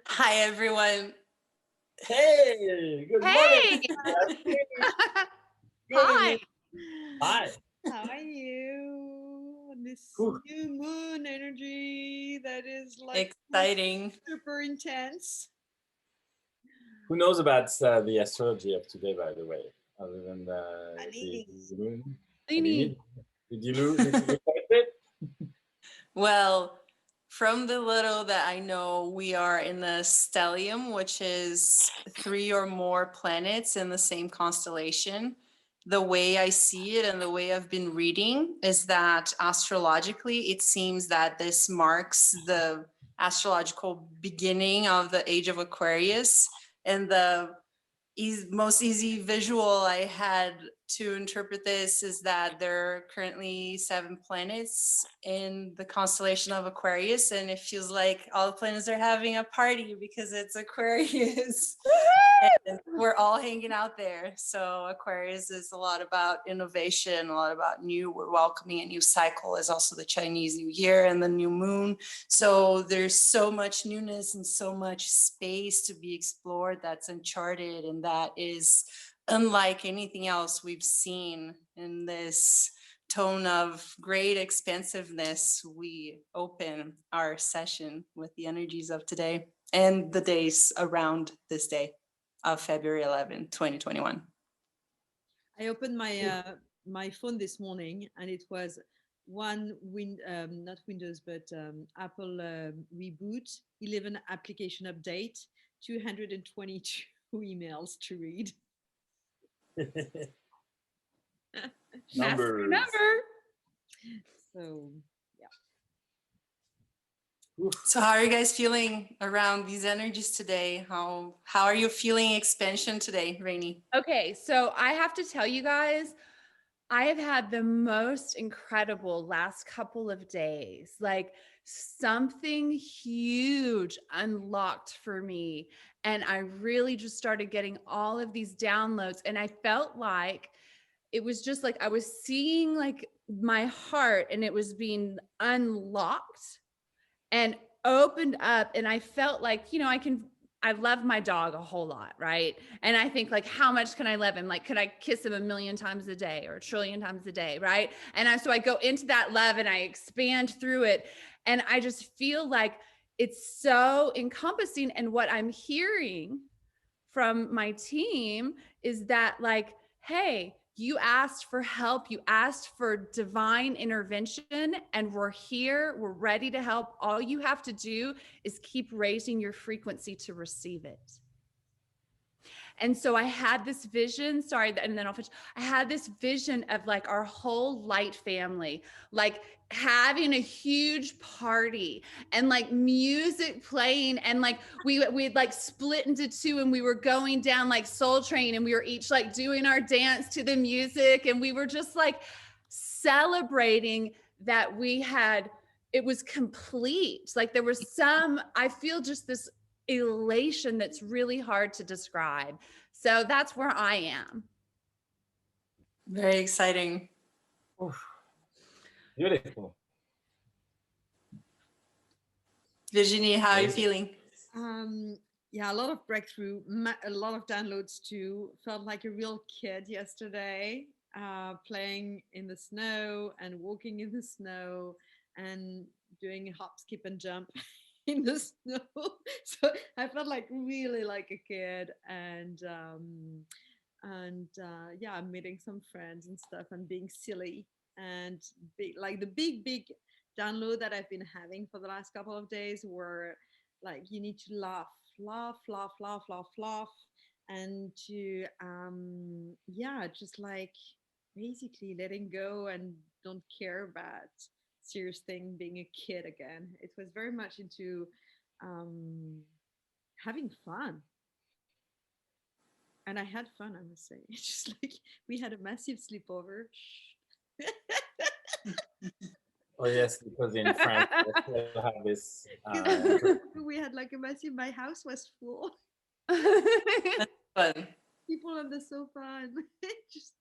Hi, everyone. Hey, good morning. Hi. Hi. How are you? This new moon energy that is like exciting, super intense. Who knows about the astrology of today, by the way, other than the moon? Aline. Did you look at it? Well, from the little that I know, we are in the stellium, which is 3 or more planets in the same constellation. The way I see it and the way I've been reading is that astrologically, it seems that this marks the astrological beginning of the age of Aquarius. And the most easy visual I had to interpret this is that there are currently 7 planets in the constellation of Aquarius, and it feels like all the planets are having a party because it's Aquarius. And we're all hanging out there. So Aquarius is a lot about innovation, a lot about we're welcoming a new cycle, is also the Chinese New Year and the new moon. So there's so much newness and so much space to be explored that's uncharted, and that is unlike anything else we've seen in this tone of great expansiveness. We open our session with the energies of today and the days around this day of February 11, 2021. I opened my my phone this morning and it was not Windows, but Apple reboot, 11 application update, 222 emails to read. Numbers. So So how are you guys feeling around these energies today? How are you feeling expansion today, Rainey? Okay, so I have to tell you guys, I have had the most incredible last couple of days. Like something huge unlocked for me. And I really just started getting all of these downloads. And I felt like it was just like I was seeing like my heart and it was being unlocked and opened up. And I felt like, I love my dog a whole lot, right? And I think like, how much can I love him? Like, could I kiss him 1,000,000 times a day or 1,000,000,000 times a day, right? And so I go into that love and I expand through it. And I just feel like it's so encompassing. And what I'm hearing from my team is that like, hey, you asked for help, you asked for divine intervention, and we're here, we're ready to help. All you have to do is keep raising your frequency to receive it. And so I had this vision, and then I'll finish. I had this vision of like our whole light family, like having a huge party and like music playing, and like we'd like split into 2 and we were going down like Soul Train and we were each like doing our dance to the music, and we were just like celebrating that it was complete. Like there was I feel just this elation that's really hard to describe. So that's where I am. Very exciting. Oof. Beautiful. Virginie, how are you feeling? Yeah, a lot of breakthrough, a lot of downloads too. Felt like a real kid yesterday, playing in the snow and walking in the snow and doing a hop, skip, and jump in the snow. So I felt like really like a kid, and yeah, I'm meeting some friends and stuff and being silly and like the big download that I've been having for the last couple of days were like, you need to laugh, and to yeah, just like basically letting go and don't care about serious thing, being a kid again. It was very much into having fun. And I had fun, I must say. It's just like we had a massive sleepover. Oh yes, because in France we still have this. We had like a massive. My house was full. Fun. People on the sofa and just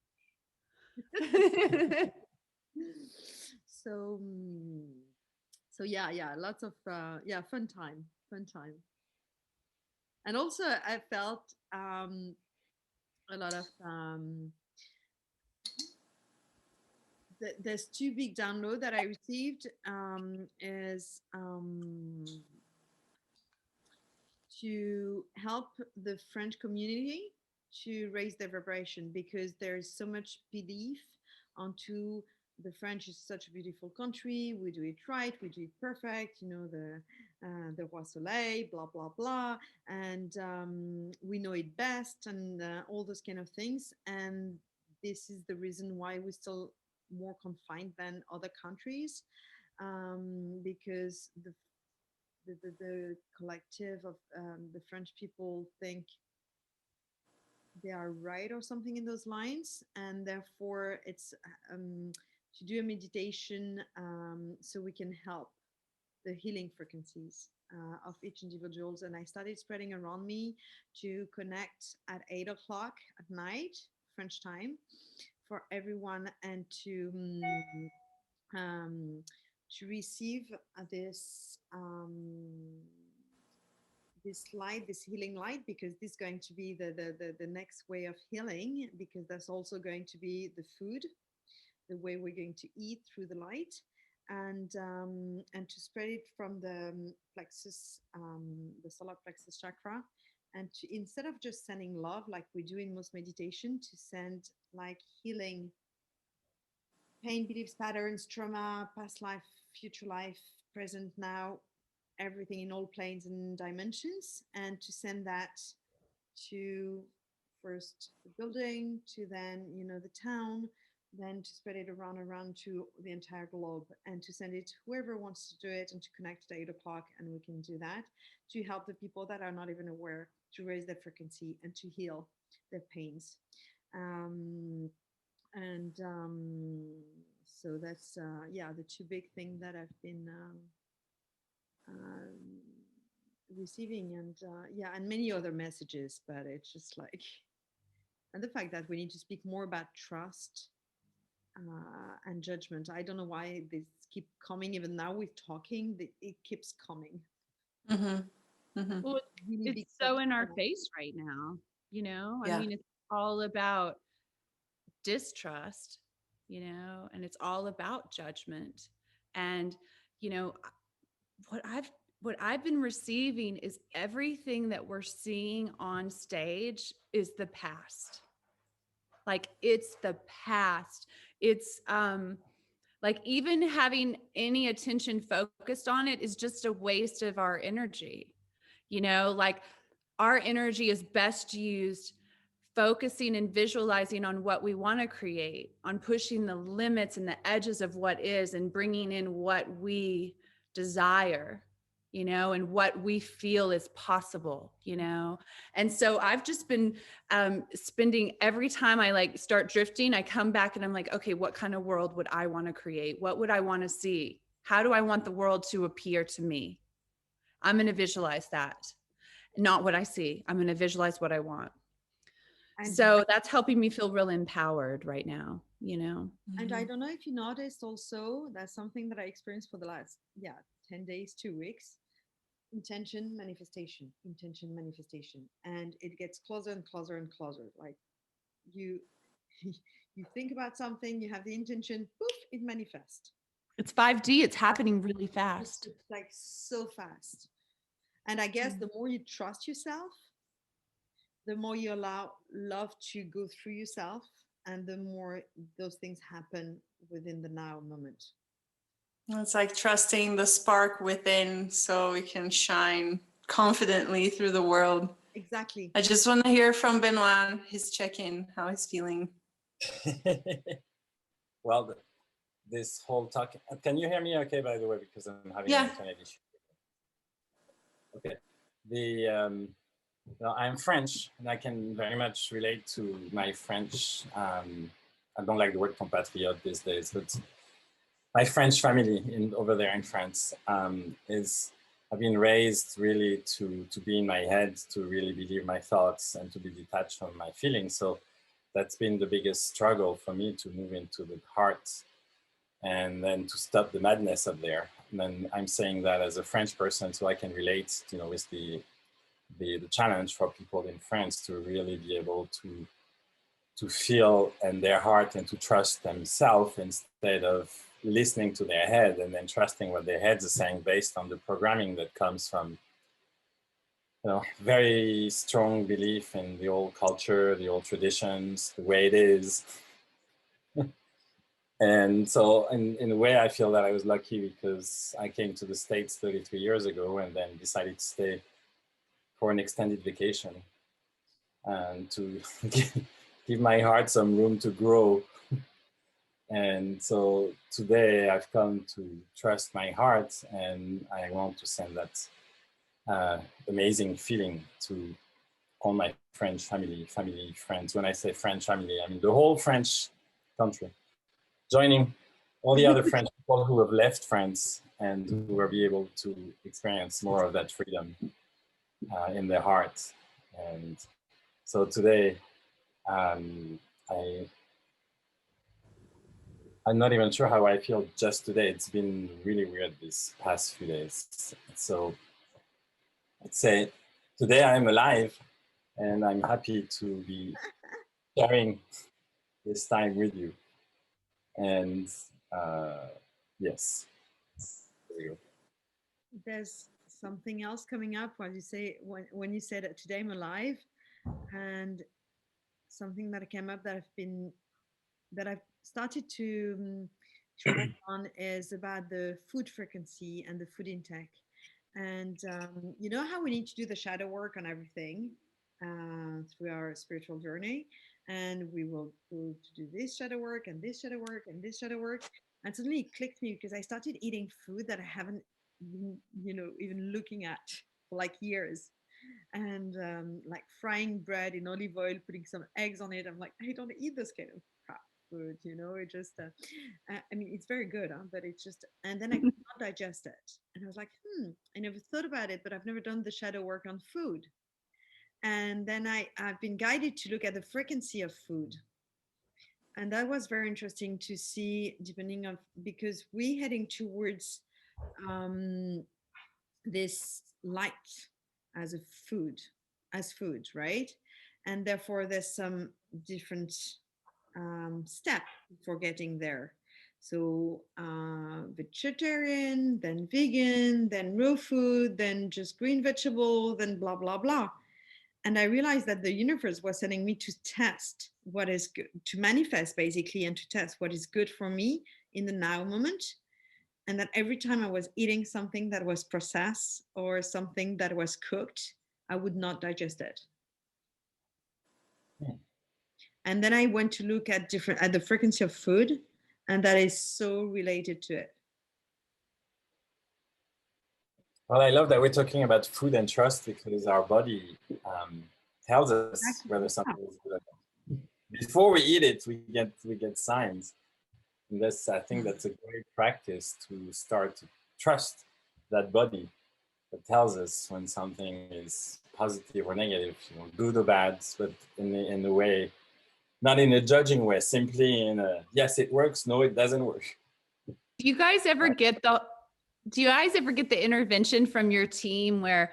So, so yeah, lots of fun time. And also I felt a lot of there's two big download that I received is to help the French community to raise their vibration, because there's so much belief onto the French is such a beautiful country. We do it right. We do it perfect. You know, the Roi Soleil, blah, blah, blah. And we know it best, and all those kind of things. And this is the reason why we're still more confined than other countries, because the collective of the French people think they are right or something in those lines, and therefore it's to do a meditation so we can help the healing frequencies of each individuals. And I started spreading around me to connect at 8 o'clock at night French time for everyone, and to receive this this light, this healing light, because this is going to be the next way of healing, because that's also going to be the food, the way we're going to eat through the light, and to spread it from the plexus, the solar plexus chakra, and to, instead of just sending love like we do in most meditation, to send like healing, pain, beliefs, patterns, trauma, past life, future life, present, now, everything in all planes and dimensions, and to send that to first the building, to then, you know, the town, then to spread it around to the entire globe, and to send it to whoever wants to do it, and to connect at 8 o'clock. And we can do that to help the people that are not even aware, to raise their frequency and to heal their pains. So that's the two big things that I've been receiving, and and many other messages, but it's just like, and the fact that we need to speak more about trust and judgment. I don't know why this keep coming, even now we're talking, it keeps coming. Well, it's so in our face right now, you know. I mean, it's all about distrust, you know, and it's all about judgment. And you know, what I've been receiving is everything that we're seeing on stage is the past. Like, it's the past. It's like, even having any attention focused on it is just a waste of our energy. You know, like, our energy is best used focusing and visualizing on what we want to create, on pushing the limits and the edges of what is, and bringing in what we desire, you know, and what we feel is possible, you know. And so I've just been spending, every time I like start drifting, I come back and I'm like, okay, what kind of world would I want to create? What would I want to see? How do I want the world to appear to me? I'm going to visualize that, not what I see. I'm going to visualize what I want. And so that's helping me feel real empowered right now, you know. And I don't know if you noticed also, that's something that I experienced for the last 10 days, 2 weeks. Intention, manifestation, and it gets closer and closer and closer. Like, you think about something, you have the intention, poof, it manifests. It's 5D. It's happening really fast. It's like so fast. And I guess the more you trust yourself, the more you allow love to go through yourself, and the more those things happen within the now moment. It's like trusting the spark within, so we can shine confidently through the world. Exactly. I just want to hear from Benoit, his check-in, how he's feeling. Well, this whole talk, can you hear me okay, by the way, because I'm having an internet issue? Okay. Well, I'm French, and I can very much relate to my French. I don't like the word compatriot these days, but my French family over there in France I've been raised really to be in my head, to really believe my thoughts, and to be detached from my feelings. So that's been the biggest struggle for me, to move into the heart and then to stop the madness up there. And then I'm saying that as a French person, so I can relate, with the challenge for people in France to really be able to feel in their heart and to trust themselves instead of listening to their head and then trusting what their heads are saying based on the programming that comes from, very strong belief in the old culture, the old traditions, the way it is. And so in a way, I feel that I was lucky because I came to the States 33 years ago and then decided to stay for an extended vacation and to give my heart some room to grow. And so today I've come to trust my heart, and I want to send that amazing feeling to all my French family, friends. When I say French family, I mean the whole French country, joining all the other French people who have left France and who will be able to experience more of that freedom in their heart. And so today, I'm not even sure how I feel just today. It's been really weird these past few days. So I'd say today I'm alive and I'm happy to be sharing this time with you. And yes, there you go. There's something else coming up when you say when you said today I'm alive, and something that came up that I've started to work on is about the food frequency and the food intake. And you know how we need to do the shadow work on everything through our spiritual journey, and we will go to do this shadow work and this shadow work and this shadow work. And suddenly it clicked me because I started eating food that I haven't been, even looking at for like years. And like frying bread in olive oil, putting some eggs on it. I'm like, I don't eat this kind of crap food, it just, I mean, it's very good, but it's just, and then I could not digest it. And I was like, I never thought about it, but I've never done the shadow work on food. And then I've been guided to look at the frequency of food. And that was very interesting to see, depending on, because we're heading towards this light as food, right? And therefore there's some different step for getting there. So vegetarian, then vegan, then raw food, then just green vegetable, then blah blah blah. And I realized that the universe was sending me to test what is good, to manifest basically, and to test what is good for me in the now moment. And that every time I was eating something that was processed or something that was cooked, I would not digest it. Yeah. And then I went to look at the frequency of food, and that is so related to it. Well, I love that we're talking about food and trust, because our body tells us whether something is good or not. Before we eat it, we get signs. And I think that's a great practice to start to trust that body that tells us when something is positive or negative, good or bad, but in a way, not in a judging way, simply in a, yes, it works, no, it doesn't work. Do you guys ever get the intervention from your team where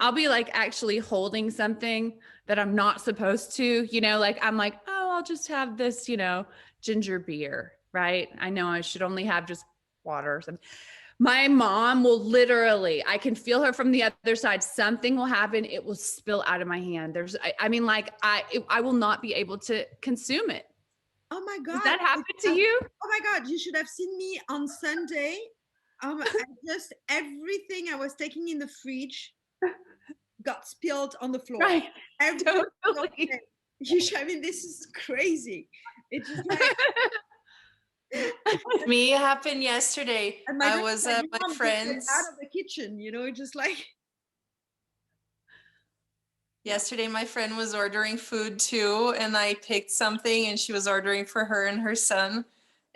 I'll be like actually holding something that I'm not supposed to, like I'm like, oh, I'll just have this, ginger beer, right? I know I should only have just water or something. My mom will literally, I can feel her from the other side. Something will happen. It will spill out of my hand. I will not be able to consume it. Oh my God. Does that happen to you? Oh my God. You should have seen me on Sunday. Just everything I was taking in the fridge got spilled on the floor. Right. Totally. This is crazy. It's just like me, it happened yesterday. I was at my friend's out of the kitchen, just like yesterday. My friend was ordering food too, and I picked something, and she was ordering for her and her son,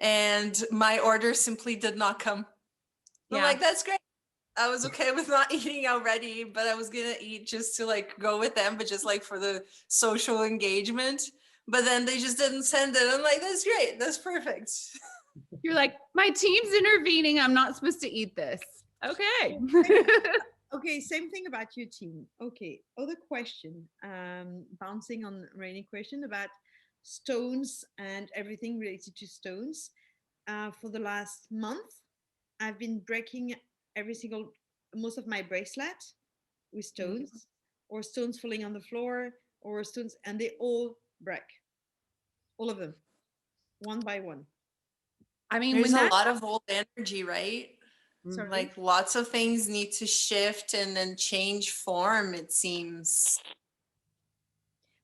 and my order simply did not come. I'm like, that's great. I was okay with not eating already, but I was gonna eat just to like go with them, but just like for the social engagement. but then they just didn't send it. I'm like, that's great. That's perfect. You're like, my team's intervening. I'm not supposed to eat this. Okay. Okay, same thing about your team. Okay, other question, bouncing on Rainey question about stones and everything related to stones. For the last month, I've been breaking most of my bracelet with stones, or stones falling on the floor, or stones, and they all break. All of them, one by one. I mean, There's when a that, lot of old energy, right? Sorry. Like lots of things need to shift and then change form, it seems.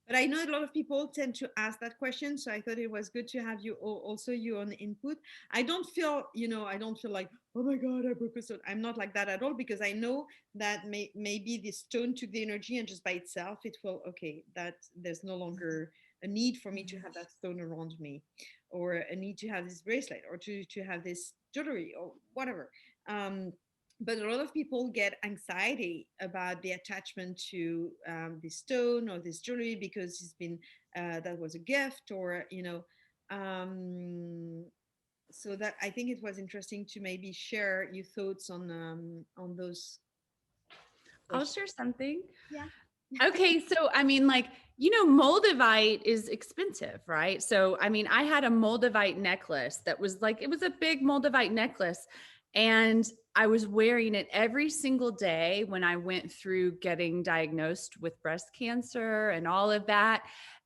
But I know a lot of people tend to ask that question, so I thought it was good to have you also your own input. I don't feel, I don't feel like, oh my God, I broke a stone. I'm not like that at all, because I know that maybe the stone took the energy and just by itself, it will, okay, that there's no longer a need for me to have that stone around me, or a need to have this bracelet, or to have this jewelry, or whatever. But a lot of people get anxiety about the attachment to this stone or this jewelry, because it's been that was a gift, or so that I think it was interesting to maybe share your thoughts on those I'll questions. share something. Yeah. Okay, so I mean, like, Moldavite is expensive, right? So, I mean, I had a Moldavite necklace that was like, it was a big Moldavite necklace, and I was wearing it every single day when I went through getting diagnosed with breast cancer and all of that.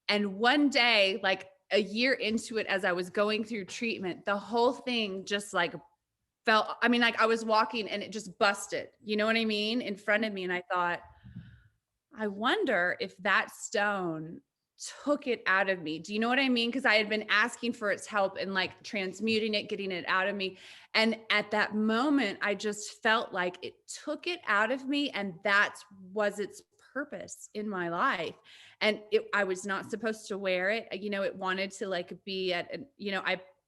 And one day, like a year into it, as I was going through treatment, the whole thing just like felt, I mean, like I was walking and it just busted, you know what I mean, in front of me. And I thought, I wonder if that stone took it out of me. Do you know what I mean? Because I had been asking for its help and like transmuting it, getting it out of me. And at that moment, I just felt like it took it out of me. And that was its purpose in my life. And I was not supposed to wear it. It wanted to like be at,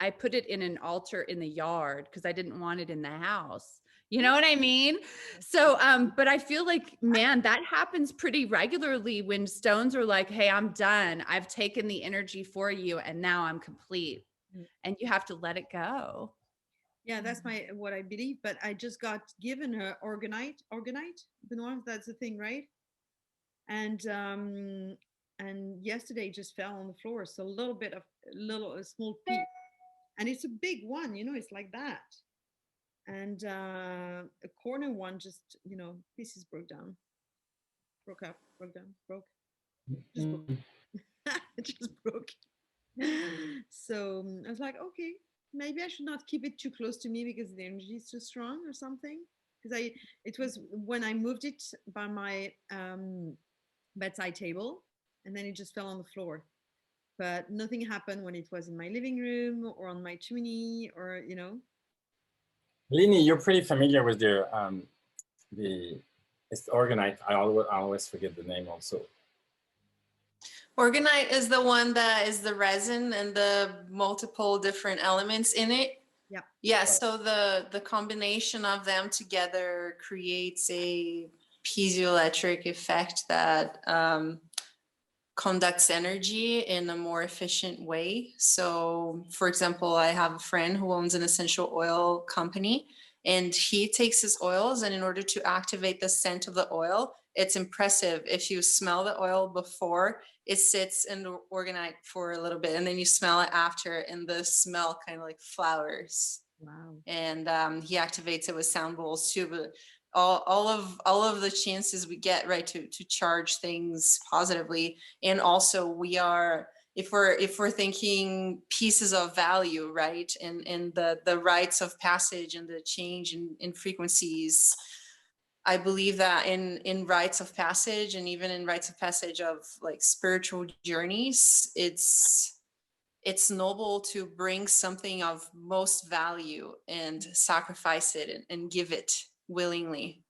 I put it in an altar in the yard because I didn't want it in the house. You know what I mean? So, but I feel like, man, that happens pretty regularly when stones are like, hey, I'm done. I've taken the energy for you and now I'm complete. And you have to let it go. Yeah, that's what I believe. But I just got given her organite, Benoit, that's the thing, right? And yesterday just fell on the floor. So a small piece. And it's a big one, it's like that. And a corner one just, pieces broke down. Broke up, broke down, broke. Just broke. It just broke. So I was like, okay, maybe I should not keep it too close to me because the energy is too strong or something. Because it was when I moved it by my bedside table, and then it just fell on the floor. But nothing happened when it was in my living room or on my chimney, or Aline, you're pretty familiar with it's organite. I always forget the name also. Organite is the one that is the resin and the multiple different elements in it. Yeah. Yeah. So the combination of them together creates a piezoelectric effect that conducts energy in a more efficient way. So, for example, I have a friend who owns an essential oil company, and he takes his oils, and in order to activate the scent of the oil, it's impressive. If you smell the oil before, it sits in the organite for a little bit, and then you smell it after, and the smell kind of like flowers. Wow. And he activates it with sound bowls too. But all of the chances we get, right, to charge things positively. And also we are, if we're thinking pieces of value, right, and the rites of passage and the change in frequencies, I believe that in rites of passage, and even in rites of passage of like spiritual journeys, it's noble to bring something of most value and sacrifice it and give it willingly,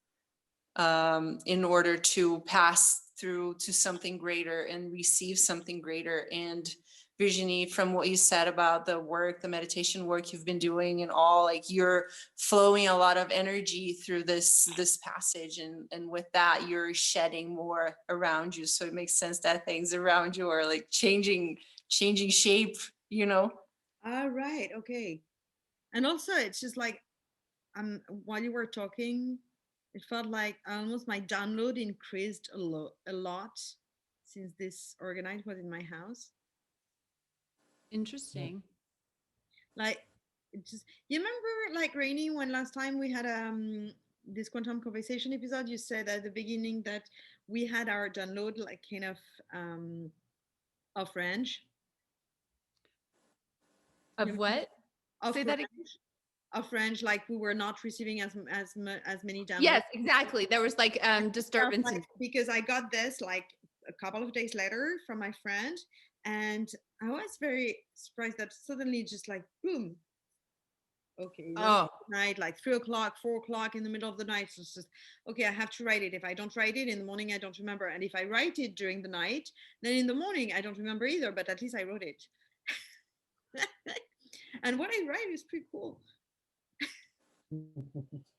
in order to pass through to something greater and receive something greater. And Virginie, from what you said about the meditation work you've been doing and all, like you're flowing a lot of energy through this passage, and with that you're shedding more around you. So it makes sense that things around you are like changing changing shape, you know. All right. Okay. And also, it's just like while you were talking, it felt like almost my download increased a lot since this organite was in my house. Interesting. Like, it just, you remember, like, Rainey, when last time we had this quantum conversation episode, you said at the beginning that we had our download like kind of range. Of what? Of Say that again. Of range, like we were not receiving as many downloads. Yes, exactly. There was like disturbance. Like, because I got this like a couple of days later from my friend, and I was very surprised that suddenly just like boom. Okay, night, like 3 o'clock, 4 o'clock in the middle of the night. So it's just okay, I have to write it. If I don't write it in the morning, I don't remember. And if I write it during the night, then in the morning I don't remember either, but at least I wrote it. And what I write is pretty cool.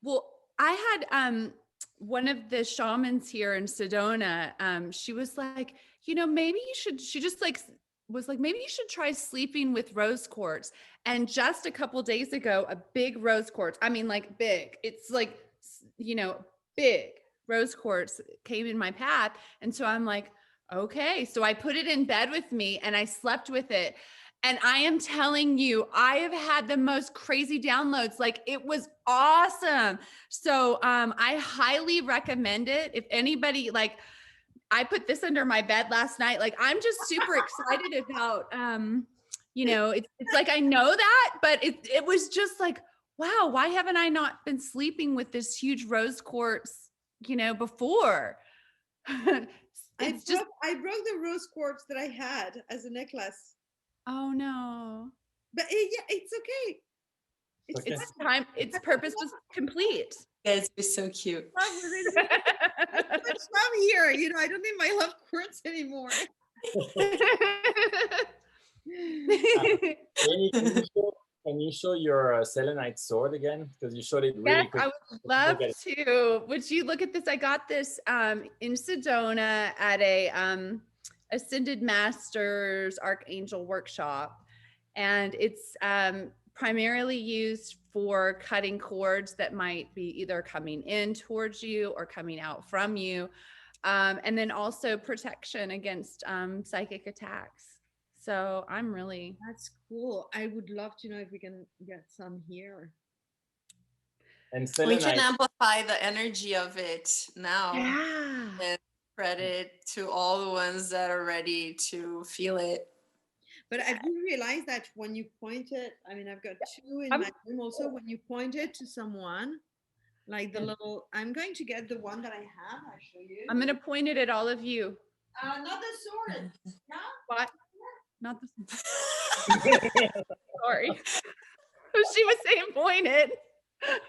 Well, I had one of the shamans here in Sedona. She was like, you know, maybe you should. She just like was like, maybe you should try sleeping with rose quartz. And just a couple days ago, a big rose quartz. I mean, like big. It's like, you know, big rose quartz came in my path, and so I'm like, okay. So I put it in bed with me, and I slept with it. And I am telling you, I have had the most crazy downloads. Like it was awesome. So I highly recommend it. If anybody, like, I put this under my bed last night. Like I'm just super excited about, you know, it's like I know that, but it was just like, wow, why haven't I not been sleeping with this huge rose quartz, you know, before? I broke the rose quartz that I had as a necklace. Oh no. But yeah, it's okay. It's time. Its purpose was complete. It's so cute. I'm here. You know, I don't need my love quartz anymore. Can you show your selenite sword again? Because you showed it really quick. I would love to. Would you look at this? I got this in Sedona at a Ascended Masters Archangel workshop, and it's primarily used for cutting cords that might be either coming in towards you or coming out from you, and then also protection against psychic attacks. So I'm really... That's cool. I would love to know if we can get some here. And we can amplify the energy of it now. Yeah. And spread it to all the ones that are ready to feel it. But I do realize that when you point it, I mean, I've got two in my room also, when you point it to someone, like the little, I'm going to get the one that I have, I'll show you. I'm going to point it at all of you. Not the sword. Yeah? What? Not the Sorry. She was saying point it.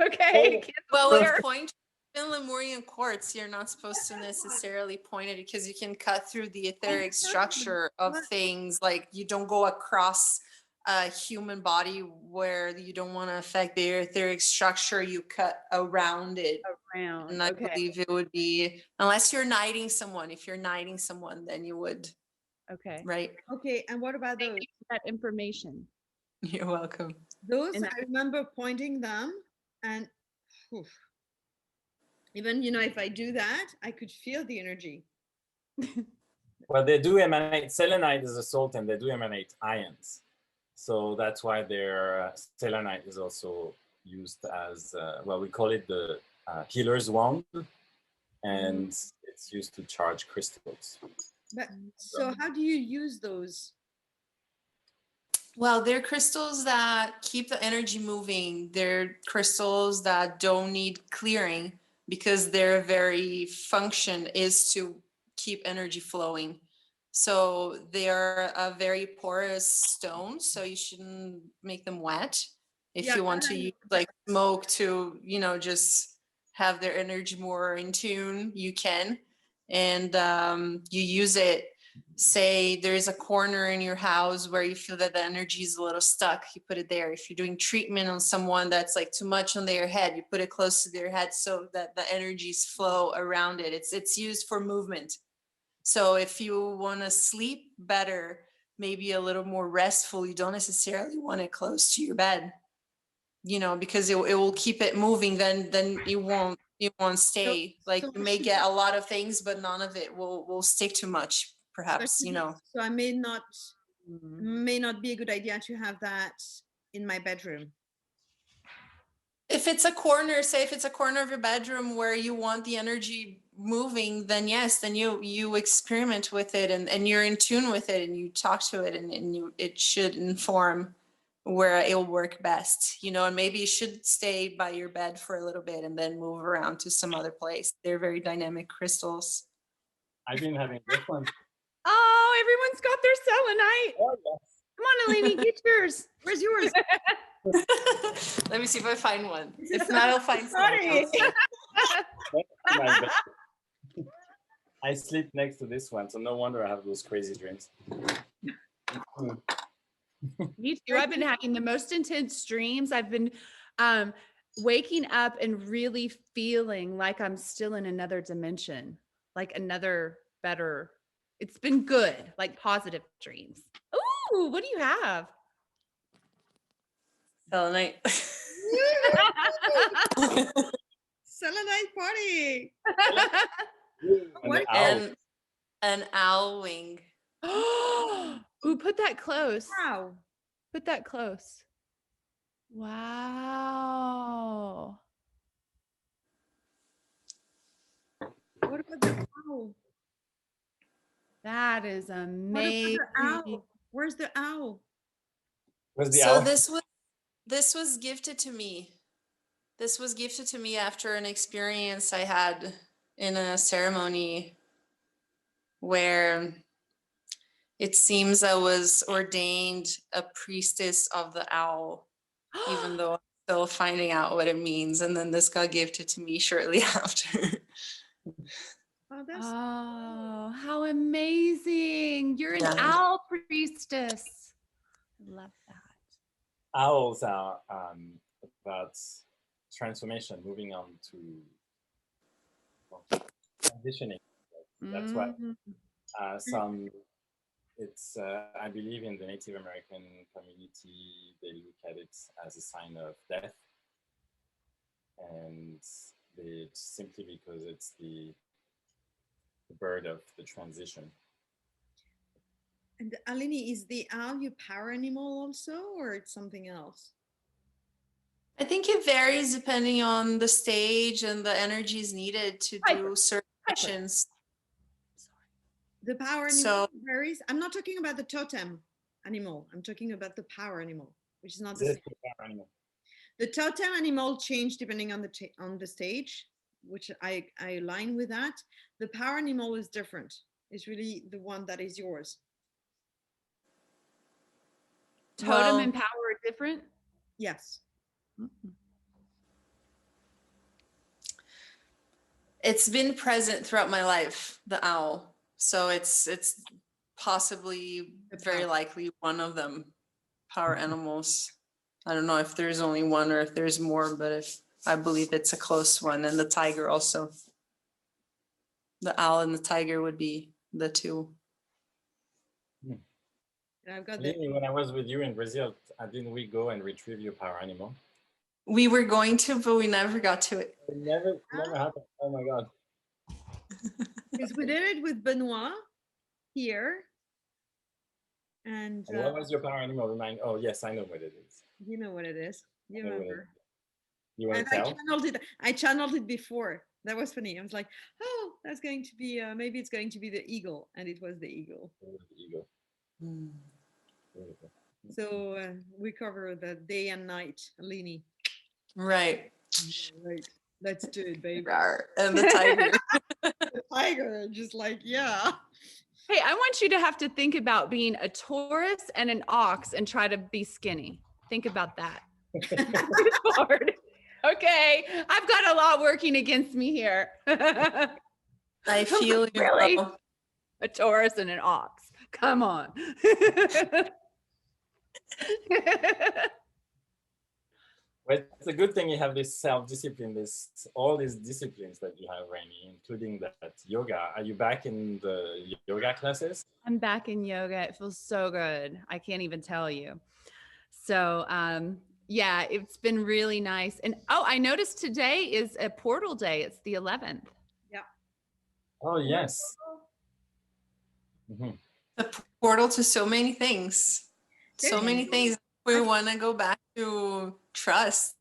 Okay. Well, with point in Lemurian quartz, you're not supposed to necessarily point it because you can cut through the etheric structure of things. Like you don't go across a human body where you don't want to affect the etheric structure. You cut around it. And I believe it would be, unless you're knighting someone. If you're knighting someone, then you would. Okay. Right. Okay. And what about those? Thank you for that information. You're welcome. Those, I remember pointing them and even, you know, if I do that, I could feel the energy. Well, they do emanate, selenite is a salt and they do emanate ions. So that's why their selenite is also used as, well, we call it the healer's wand, and it's used to charge crystals. But so how do you use those? Well, they're crystals that keep the energy moving. They're crystals that don't need clearing because their very function is to keep energy flowing. So they are a very porous stone, so you shouldn't make them wet. If you want to use like smoke to, you know, just have their energy more in tune, you can. And you use it, say there's a corner in your house where you feel that the energy is a little stuck, you put it there. If you're doing treatment on someone that's like too much on their head, you put it close to their head so that the energies flow around it. It's used for movement. So if you want to sleep better, maybe a little more restful, you don't necessarily want it close to your bed, you know, because it will keep it moving. Then it won't stay. Like you may get a lot of things, but none of it will stick too much, perhaps, you know. So I may not be a good idea to have that in my bedroom. If it's a corner, say if it's a corner of your bedroom where you want the energy moving, then yes, then you experiment with it and you're in tune with it and you talk to it and it should inform where it will work best, you know, and maybe you should stay by your bed for a little bit and then move around to some other place. They're very dynamic crystals. I've been having this one. Oh, everyone's got their selenite. Oh, yes. Come on, Aline, get yours. Where's yours? Let me see if I find one. If not, I'll find Sorry. I sleep next to this one, so no wonder I have those crazy dreams. Me too. I've been having the most intense dreams. I've been waking up and really feeling like I'm still in another dimension, like another better. It's been good, like positive dreams. Ooh, what do you have? Selenite. Selenite party. What? And an owl wing. Ooh, put that close. Wow. Put that close. Wow. What about the owl? That is What amazing. about the owl? Where's the owl? Where's the So owl? this was gifted to me. This was gifted to me after an experience I had in a ceremony where it seems I was ordained a priestess of the owl, even though I'm still finding out what it means. And then this got gifted to me shortly after. Oh, that's Oh, how amazing. You're an Yeah. owl priestess. I love that. Owls are about transformation, moving on to transitioning. That's what Mhm. it's I believe in the Native American community they look at it as a sign of death, and it's simply because it's the bird of the transition. And Aline, is the owl your power animal also, or it's something else? I think it varies depending on the stage and the energies needed to do certain actions. The power animal So- varies. I'm not talking about the totem animal. I'm talking about the power animal, which is not the This same. is the power animal. The totem animal change depending on the stage, which I align with that. The power animal is different. It's really the one that is yours. Totem Well- and power are different. Yes. It's been present throughout my life, the owl. So it's possibly very likely one of them, power animals. I don't know if there's only one or if there's more, but I believe it's a close one. And the tiger also. The owl and the tiger would be the two. And I've got the Lily, when I was with you in Brazil, didn't we go and retrieve your power animal? We were going to, but we never got to it. It never happened. Oh my God. because we did it with Benoit here. And What was your power animal? Remind. Oh yes, I know what it is. you know what it is. You I know what it remember. You want And to tell? I channeled it before. That was funny. I was like, oh, that's going to be, maybe it's going to be the eagle. And it was the eagle. It was the eagle. Beautiful. So we cover the day and night, Aline. Right. Right. Let's do it, baby. Rawr. And the tiger. The tiger, just like, yeah. Hey, I want you to have to think about being a Taurus and an ox and try to be skinny. Think about that. It's hard. Okay, I've got a lot working against me here. I feel you. Really? Bro. A Taurus and an ox. Come on. Well, it's a good thing you have this self-discipline, all these disciplines that you have, Rainey, including that yoga. Are you back in the yoga classes? I'm back in yoga. It feels so good. I can't even tell you. So, yeah, it's been really nice. And oh, I noticed today is a portal day. It's the 11th. Yeah. Oh, yes. Mm-hmm. The portal to so many things. So many things. We want to go back to trust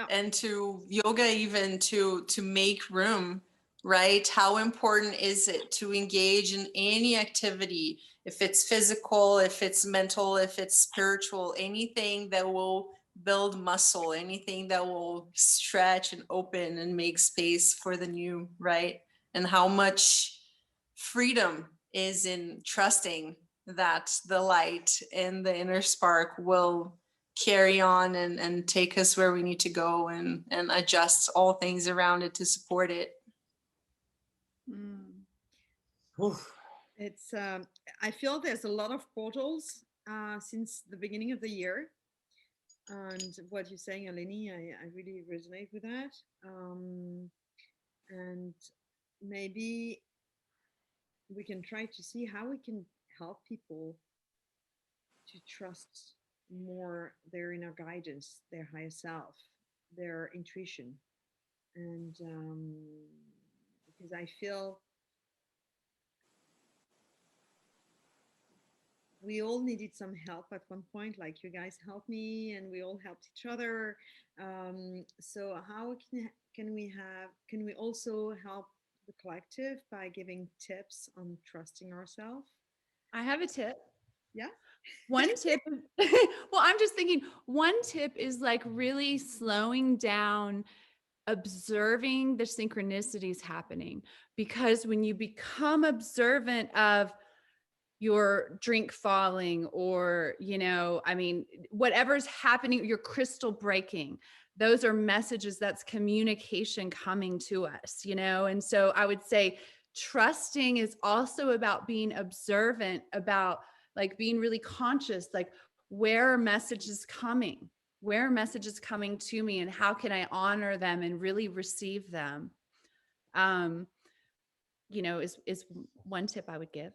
and to yoga, even to make room, right? How important is it to engage in any activity, if it's physical, if it's mental, if it's spiritual, anything that will build muscle, anything that will stretch and open and make space for the new, right? And how much freedom is in trusting that the light and the inner spark will carry on and take us where we need to go and adjust all things around it to support it. It's I feel there's a lot of portals since the beginning of the year, and what you're saying, Aline, I really resonate with that. And maybe we can try to see how we can help people to trust more their inner guidance, their higher self, their intuition. And because I feel we all needed some help at one point, like you guys helped me and we all helped each other. So how can we also help the collective by giving tips on trusting ourselves? I have a tip. Yeah. One tip, well, I'm just thinking one tip is like really slowing down, observing the synchronicities happening. Because when you become observant of your drink falling or, I mean, whatever's happening, your crystal breaking, those are messages, that's communication coming to us, And so I would say trusting is also about being observant, about like being really conscious, like where are messages coming? Where are messages coming to me and how can I honor them and really receive them? Is one tip I would give.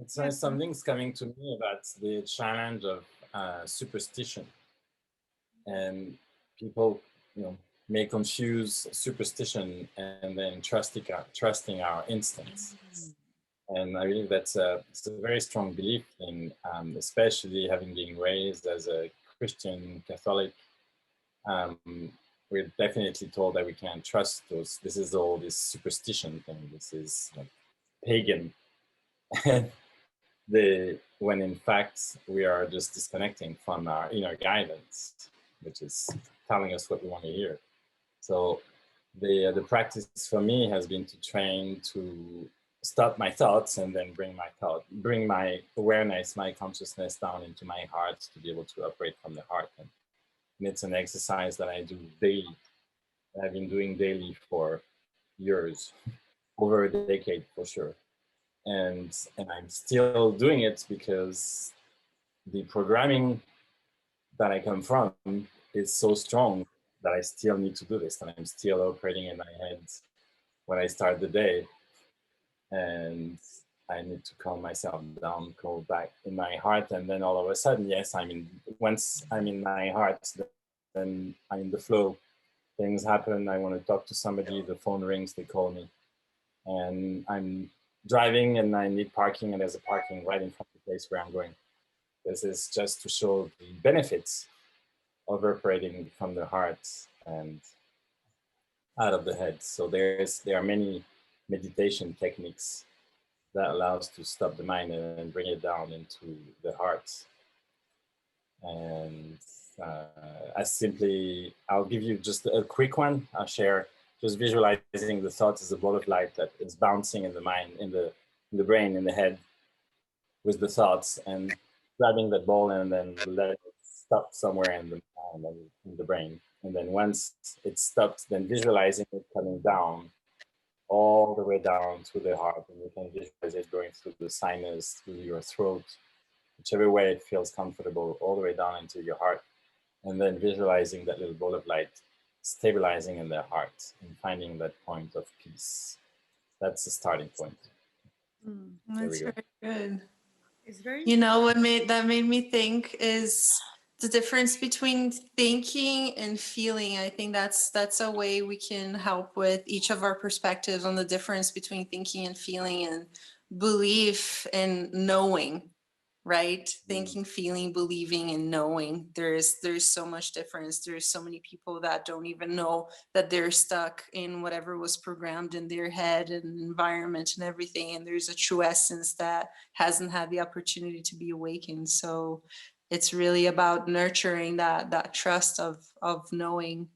So something's coming to me about the challenge of superstition, and people, may confuse superstition and then trusting our instincts. And I believe it's a very strong belief in, especially having been raised as a Christian Catholic. We're definitely told that we can't trust those. This is all this superstition thing. This is like pagan. When in fact we are just disconnecting from our inner guidance, which is telling us what we want to hear. So the practice for me has been to train to stop my thoughts and then bring my awareness, my consciousness down into my heart to be able to operate from the heart. And it's an exercise that I do daily. I've been doing daily for years, over a decade for sure. And I'm still doing it because the programming that I come from is so strong that I still need to do this, and I'm still operating in my head when I start the day, and I need to calm myself down, go back in my heart, and then all of a sudden, yes, once I'm in my heart, then I'm in the flow. Things happen. I want to talk to somebody. The phone rings. They call me, and I'm driving and I need parking, and there's a parking right in front of the place where I'm going. This is just to show the benefits of operating from the heart and out of the head. So there are many meditation techniques that allows to stop the mind and bring it down into the heart. And I'll give you just a quick one. I'll share just visualizing the thoughts as a ball of light that is bouncing in the mind, in the brain, in the head with the thoughts, and grabbing that ball and then let it stop somewhere in the mind and in the brain. And then once it's stopped, then visualizing it coming down, all the way down to the heart. And you can visualize it going through the sinus, through your throat, whichever way it feels comfortable, all the way down into your heart. and then visualizing that little ball of light stabilizing in their heart and finding that point of peace. That's the starting point. There we That's go. very good. It's very You know what made me think is the difference between thinking and feeling. I think that's a way we can help with each of our perspectives on the difference between thinking and feeling, and belief and knowing, right? Thinking, feeling, believing, and knowing. There's so much difference. There's so many people that don't even know that they're stuck in whatever was programmed in their head and environment and everything. And there's a true essence that hasn't had the opportunity to be awakened. So it's really about nurturing that trust of knowing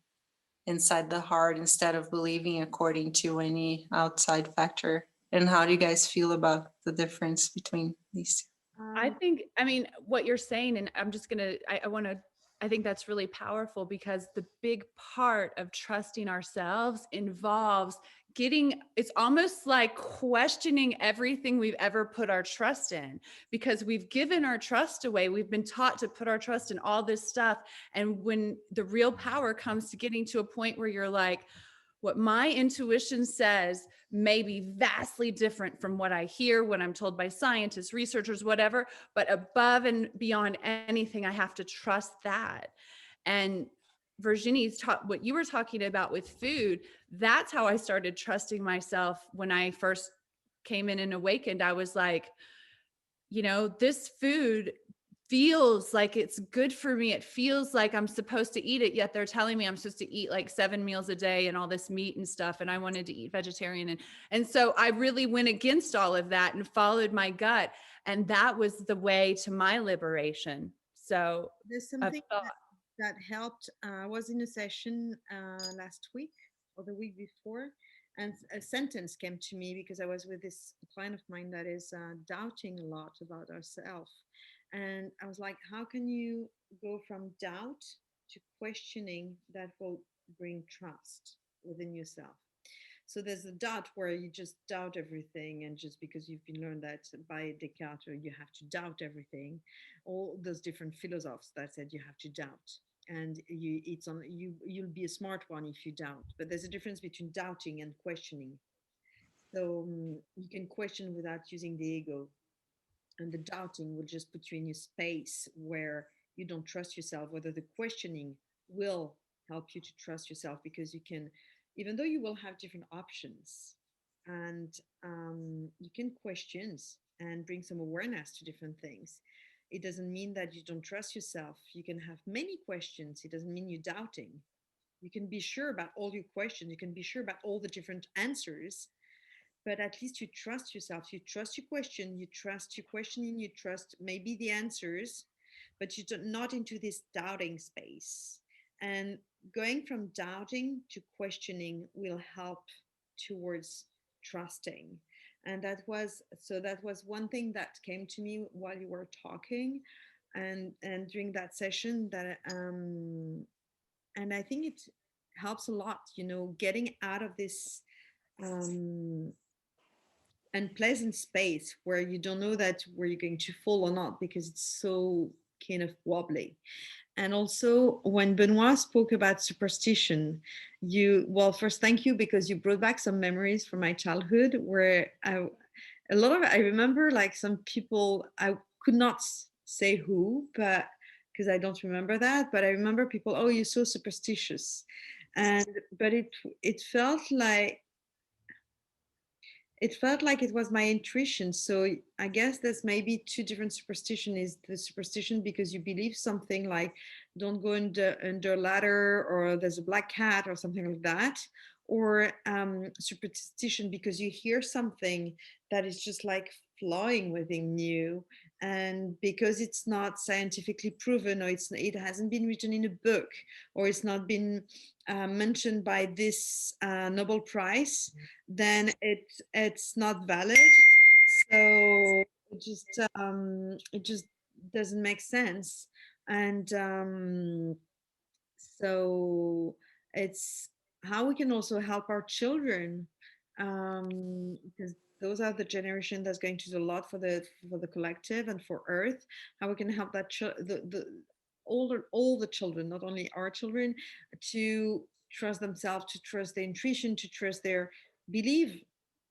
inside the heart instead of believing according to any outside factor. And how do you guys feel about the difference between these two? I think, I mean, what you're saying, and I'm just gonna, I think that's really powerful, because the big part of trusting ourselves involves it's almost like questioning everything we've ever put our trust in, because we've given our trust away. We've been taught to put our trust in all this stuff. And when the real power comes to getting to a point where you're like, what my intuition says may be vastly different from what I hear, what I'm told by scientists, researchers, whatever, but above and beyond anything, I have to trust that. And Virginie's what you were talking about with food, that's how I started trusting myself when I first came in and awakened. I was like, you know, this food feels like it's good for me. It feels like I'm supposed to eat it, yet they're telling me I'm supposed to eat like 7 meals a day and all this meat and stuff. And I wanted to eat vegetarian. And so I really went against all of that and followed my gut. And that was the way to my liberation. So there's something that helped. I was in a session last week or the week before, and a sentence came to me because I was with this client of mine that is doubting a lot about herself. And I was like, how can you go from doubt to questioning that will bring trust within yourself? So there's a doubt where you just doubt everything, and just because you've been learned that by Descartes, you have to doubt everything. All those different philosophers that said you have to doubt, and you'll be a smart one if you doubt. But there's a difference between doubting and questioning. So you can question without using the ego, and the doubting will just put you in a space where you don't trust yourself, whether the questioning will help you to trust yourself, because you can, even though you will have different options, and you can question and bring some awareness to different things. It doesn't mean that you don't trust yourself. You can have many questions. It doesn't mean you're doubting. You can be sure about all your questions. You can be sure about all the different answers, but at least you trust yourself. You trust your question, you trust your questioning, you trust maybe the answers, but you're not into this doubting space. And going from doubting to questioning will help towards trusting. And that was one thing that came to me while you were talking, and during that session, that and I think it helps a lot, you know, getting out of this unpleasant space where you don't know that where you're going to fall or not, because it's so kind of wobbly. And also, when Benoit spoke about superstition, first, thank you, because you brought back some memories from my childhood where I remember, like, some people, I could not say who, but because I don't remember that, but I remember people, oh, you're so superstitious. But it felt like it was my intuition. So I guess there's maybe two different superstition. Is the superstition because you believe something like don't go under a ladder, or there's a black cat or something like that, or superstition because you hear something that is just like flowing within you, and because it's not scientifically proven, or it hasn't been written in a book, or it's not been mentioned by this Nobel Prize, then it's not valid. So it just doesn't make sense. And so it's how we can also help our children, because those are the generation that's going to do a lot for the collective and for Earth. How we can help that all the children, not only our children, to trust themselves, to trust their intuition, to trust their belief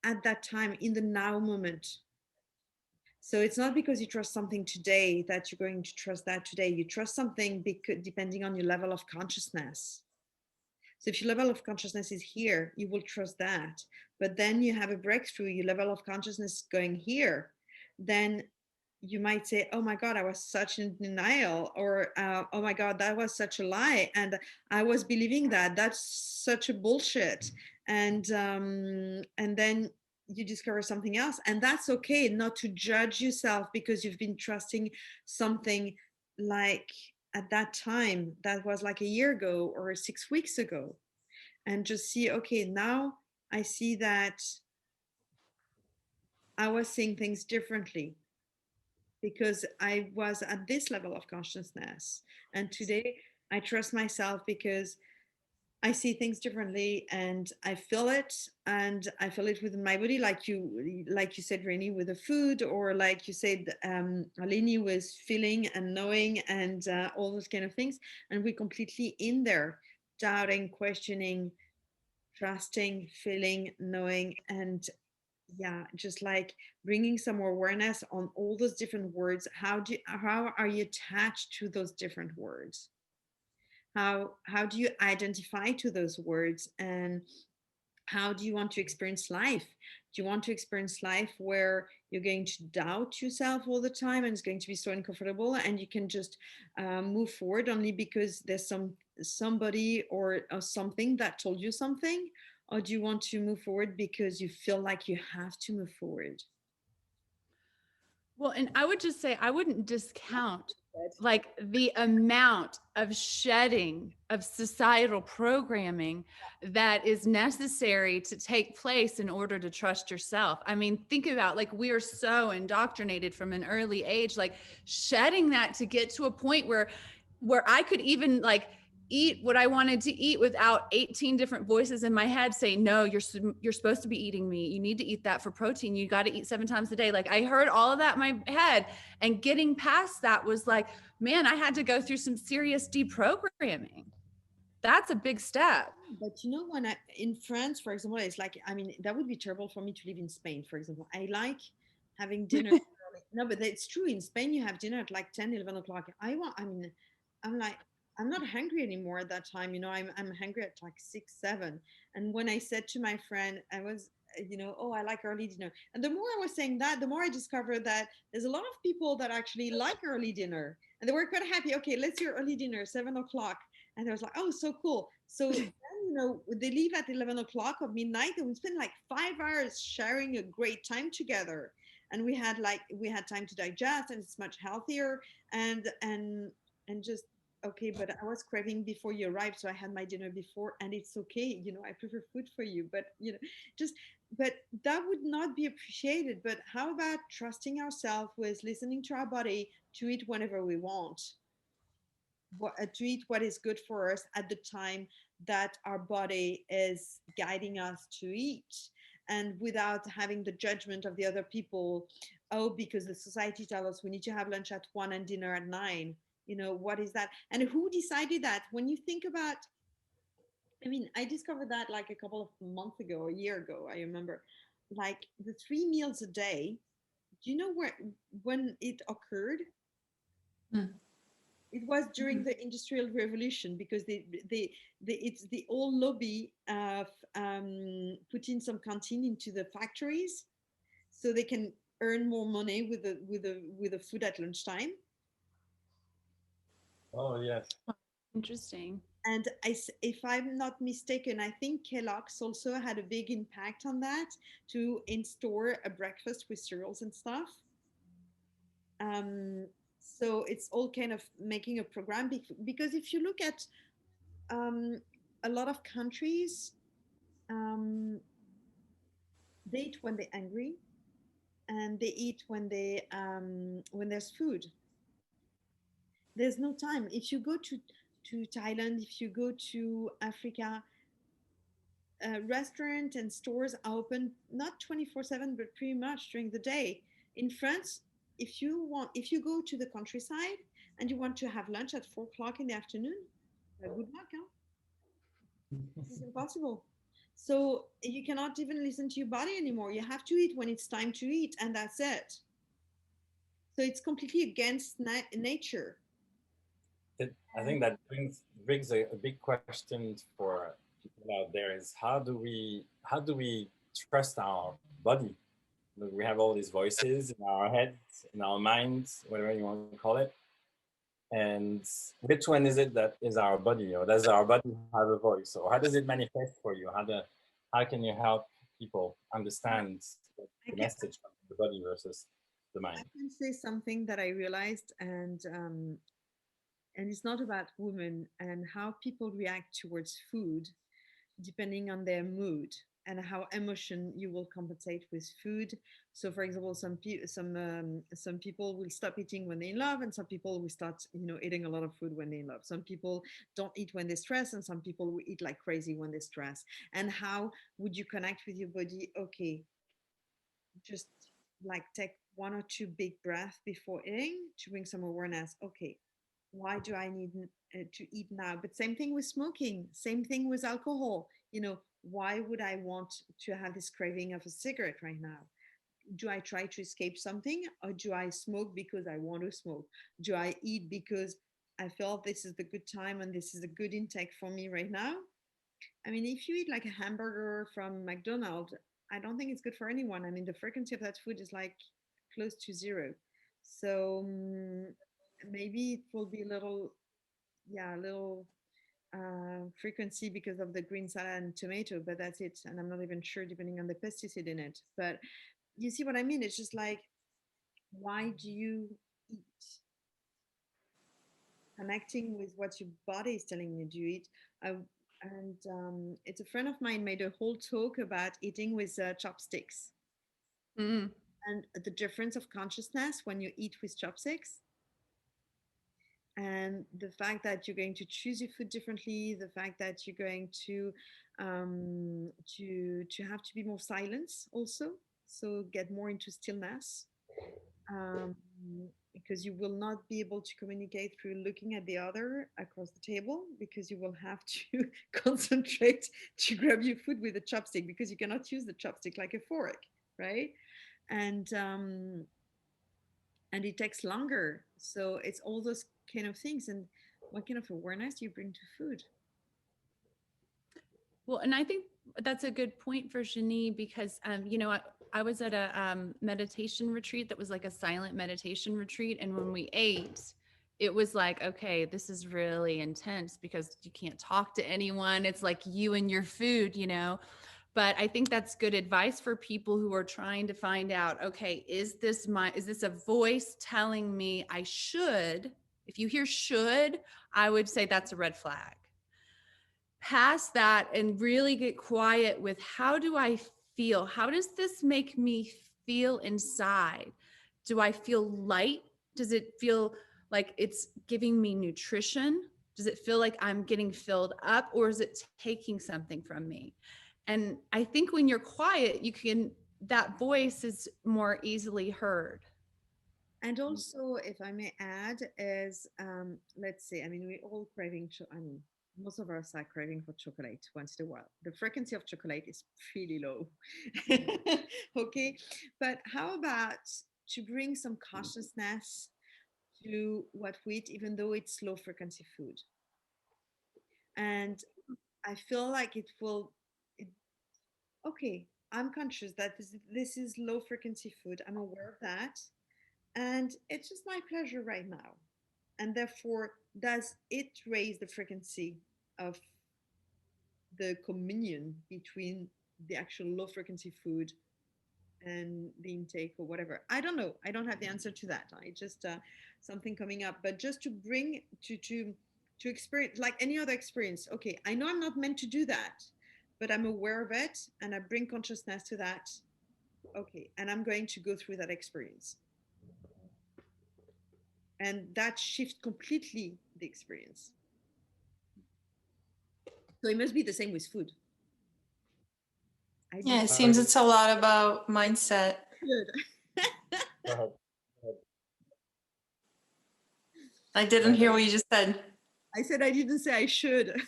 at that time in the now moment. So it's not because you trust something today that you're going to trust that today. You trust something because depending on your level of consciousness. So if your level of consciousness is here, you will trust that. But then you have a breakthrough, your level of consciousness going here, then you might say, oh my God, I was such in denial, or oh my God, that was such a lie. And I was believing that. That's such a bullshit. And then you discover something else. And that's okay, not to judge yourself because you've been trusting something like at that time that was like a year ago or 6 weeks ago, and just see, okay, now I see that I was seeing things differently because I was at this level of consciousness, and today I trust myself because I see things differently and I feel it, and I feel it within my body, like you said, Rainey, with the food, or like you said, Aline was feeling and knowing and all those kind of things. And we're completely in there, doubting, questioning, trusting, feeling, knowing, and yeah, just like bringing some more awareness on all those different words. How are you attached to those different words? How do you identify to those words, and how do you want to experience life? Do you want to experience life where you're going to doubt yourself all the time and it's going to be so uncomfortable and you can just move forward only because there's somebody or something that told you something? Or do you want to move forward because you feel like you have to move forward? Well, and I would just say, I wouldn't discount like the amount of shedding of societal programming that is necessary to take place in order to trust yourself. I mean, think about, like, we are so indoctrinated from an early age, like shedding that to get to a point where I could even like eat what I wanted to eat without 18 different voices in my head saying, no, you're supposed to be eating meat. You need to eat that for protein. You got to eat 7 times a day. Like, I heard all of that in my head, and getting past that was like, man, I had to go through some serious deprogramming. That's a big step. But you know, when in France, for example, it's like, I mean, that would be terrible for me to live in Spain, for example. I like having dinner early. No, but it's true. In Spain, you have dinner at like 10, 11 o'clock. I'm like, I'm not hungry anymore at that time. You know, I'm hungry at like 6, 7. And when I said to my friend, I was, oh, I like early dinner. And the more I was saying that, the more I discovered that there's a lot of people that actually like early dinner. And they were quite happy. Okay, let's do early dinner, 7 o'clock. And I was like, oh, so cool. So then, they leave at 11 o'clock or midnight, and we spend like 5 hours sharing a great time together. And we had time to digest, and it's much healthier. And just, okay, but I was craving before you arrived, so I had my dinner before, and it's okay. I prefer food for you, but but that would not be appreciated. But how about trusting ourselves with listening to our body to eat whenever we want? To eat what is good for us at the time that our body is guiding us to eat, and without having the judgment of the other people. Oh, because the society tells us we need to have lunch at 1 and dinner at 9. What is that? And who decided that? When you think about, I mean, I discovered that like a couple of months ago, a year ago, I remember, like the 3 meals a day. Do you know when it occurred? It was during the Industrial Revolution, because it's the old lobby of putting some canteen into the factories so they can earn more money with the food at lunchtime. Oh, yes. Interesting. And if I'm not mistaken, I think Kellogg's also had a big impact on that, to install a breakfast with cereals and stuff. So it's all kind of making a program, because if you look at a lot of countries, they eat when they're angry, and they eat when there's food. There's no time. If you go to Thailand, if you go to Africa, restaurants and stores are open not 24/7, but pretty much during the day. In France, if you go to the countryside, and you want to have lunch at 4 o'clock in the afternoon, good luck, huh? It's impossible. So you cannot even listen to your body anymore. You have to eat when it's time to eat, and that's it. So it's completely against nature. I think that brings a big question for people out there: is how do we trust our body? We have all these voices in our heads, in our minds, whatever you want to call it. And which one is it that is our body, or does our body have a voice, or how does it manifest for you? How can you help people understand the message from the body versus the mind? I can say something that I realized, and it's not about women and how people react towards food depending on their mood and how emotion you will compensate with food. So for example, some people will stop eating when they're in love, and some people will start eating a lot of food when they're in love. Some people don't eat when they stress, and some people will eat like crazy when they stress. And how would you connect with your body? Okay, just like take 1 or 2 big breaths before eating to bring some awareness. Okay, why do I need to eat now? But same thing with smoking, same thing with alcohol. Why would I want to have this craving of a cigarette right now? Do I try to escape something, or do I smoke because I want to smoke? Do I eat because I felt this is the good time and this is a good intake for me right now? I mean, if you eat like a hamburger from McDonald's, I don't think it's good for anyone. I mean, the frequency of that food is like close to zero. So maybe it will be a little frequency because of the green salad and tomato, but that's it. And I'm not even sure depending on the pesticide in it. But you see what I mean? It's just like, why do you eat? Connecting with what your body is telling you to eat. It's a friend of mine made a whole talk about eating with chopsticks and the difference of consciousness when you eat with chopsticks, and the fact that you're going to choose your food differently, the fact that you're going to have to be more silence also, so get more into stillness, because you will not be able to communicate through looking at the other across the table, because you will have to concentrate to grab your food with a chopstick, because you cannot use the chopstick like a fork, right? And it takes longer. So it's all those kind of things. And what kind of awareness do you bring to food? Well, and I think that's a good point, Virginie, because, I was at a meditation retreat that was like a silent meditation retreat. And when we ate, it was like, okay, this is really intense because you can't talk to anyone. It's like you and your food, But I think that's good advice for people who are trying to find out, okay, is this a voice telling me I should? If you hear should, I would say that's a red flag. Past that and really get quiet with, how do I feel? How does this make me feel inside? Do I feel light? Does it feel like it's giving me nutrition? Does it feel like I'm getting filled up, or is it taking something from me? And I think when you're quiet, that voice is more easily heard. And also, if I may add, is let's see, I mean, we're all craving, most of us are craving for chocolate once in a while. The frequency of chocolate is pretty low. Okay. But how about to bring some consciousness to what we eat, even though it's low frequency food? And I feel like okay, I'm conscious that this is low frequency food. I'm aware of that. And it's just my pleasure right now. And therefore, does it raise the frequency of the communion between the actual low frequency food and the intake or whatever? I don't know. I don't have the answer to that. I just something coming up, but just to bring to experience like any other experience. Okay, I know I'm not meant to do that, but I'm aware of it and I bring consciousness to that. Okay, and I'm going to go through that experience. And that shifts completely the experience. So it must be the same with food. Yeah, it seems it's a lot about mindset. Good. I didn't hear what you just said. I said I didn't say I should.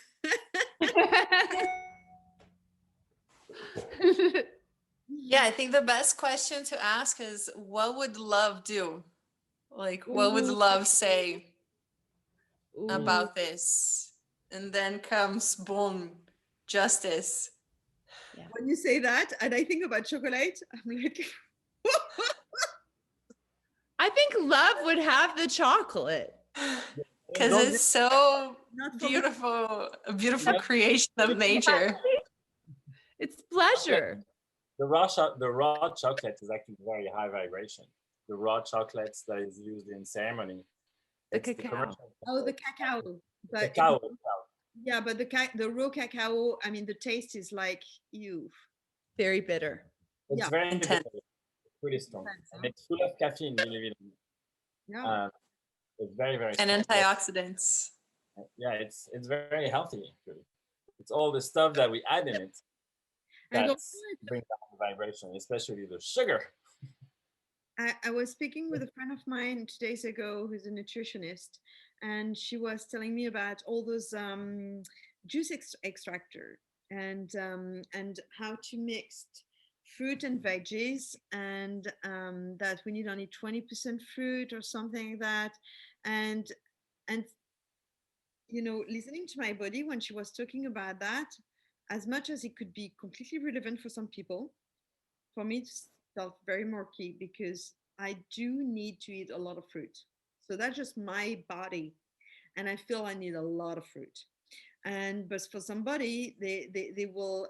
Yeah, I think the best question to ask is, what would love do? Like, what would Ooh. love say Ooh. about this? And then comes, boom, justice. When you say that, and I think about chocolate, I'm like, I think love would have the chocolate. Because Don't it's so not for me. beautiful, a beautiful Yeah. creation of nature. It's pleasure. The raw chocolate is actually very high vibration. The raw chocolates that is used in ceremony. The it's cacao. commercial Oh, the chocolate. cacao. But Cacao. yeah, but the raw cacao, I mean, the taste is like you. Very bitter. It's Yeah. very Intense. bitter, pretty strong, Intense, and huh? it's full of caffeine. Believe it or Yeah. not. It's very, very And strong. antioxidants. Yeah, it's very healthy. Actually, it's all the stuff that we add in it And that also, brings down the vibration, especially the sugar. I was speaking with a friend of mine 2 days ago who's a nutritionist, and she was telling me about all those juice extractor and how to mix fruit and veggies, and that we need only 20% fruit or something like that, and you know, listening to my body when she was talking about that, as much as it could be completely relevant for some people, for me it felt very murky because I do need to eat a lot of fruit. So that's just my body, and I feel I need a lot of fruit. And but for somebody, they will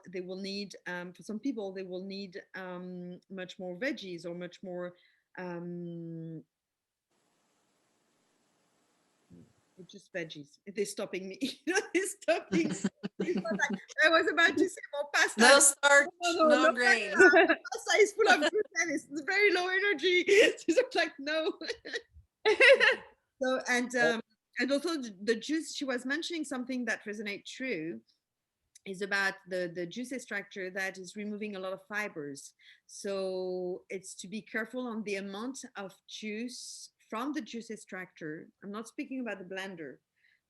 need for some people they will need much more veggies or much more just veggies. They're stopping me. They're stopping. It's not like, I was about to say more pasta. No starch, No, no grain. Pasta is full of gluten. It's very low energy. She's like, no. So and also the juice. She was mentioning something that resonates true. Is about the juice extractor that is removing a lot of fibers. So it's to be careful on the amount of juice from the juice extractor. I'm not speaking about the blender,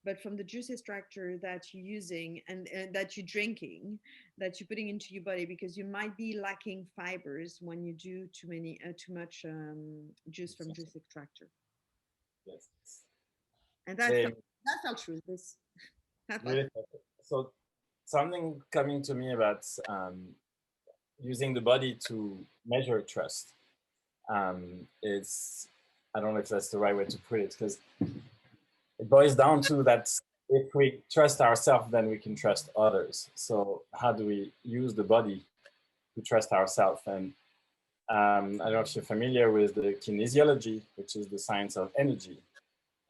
but from the juice extractor that you're using and that you're drinking, that you're putting into your body, because you might be lacking fibers when you do too much juice from juice extractor. Yes. And that's not true. This. Really. So something coming to me about using the body to measure trust is, I don't know if that's the right way to put it, because it boils down to that if we trust ourselves, then we can trust others. So how do we use the body to trust ourselves? And I don't know if you're familiar with the kinesiology, which is the science of energy.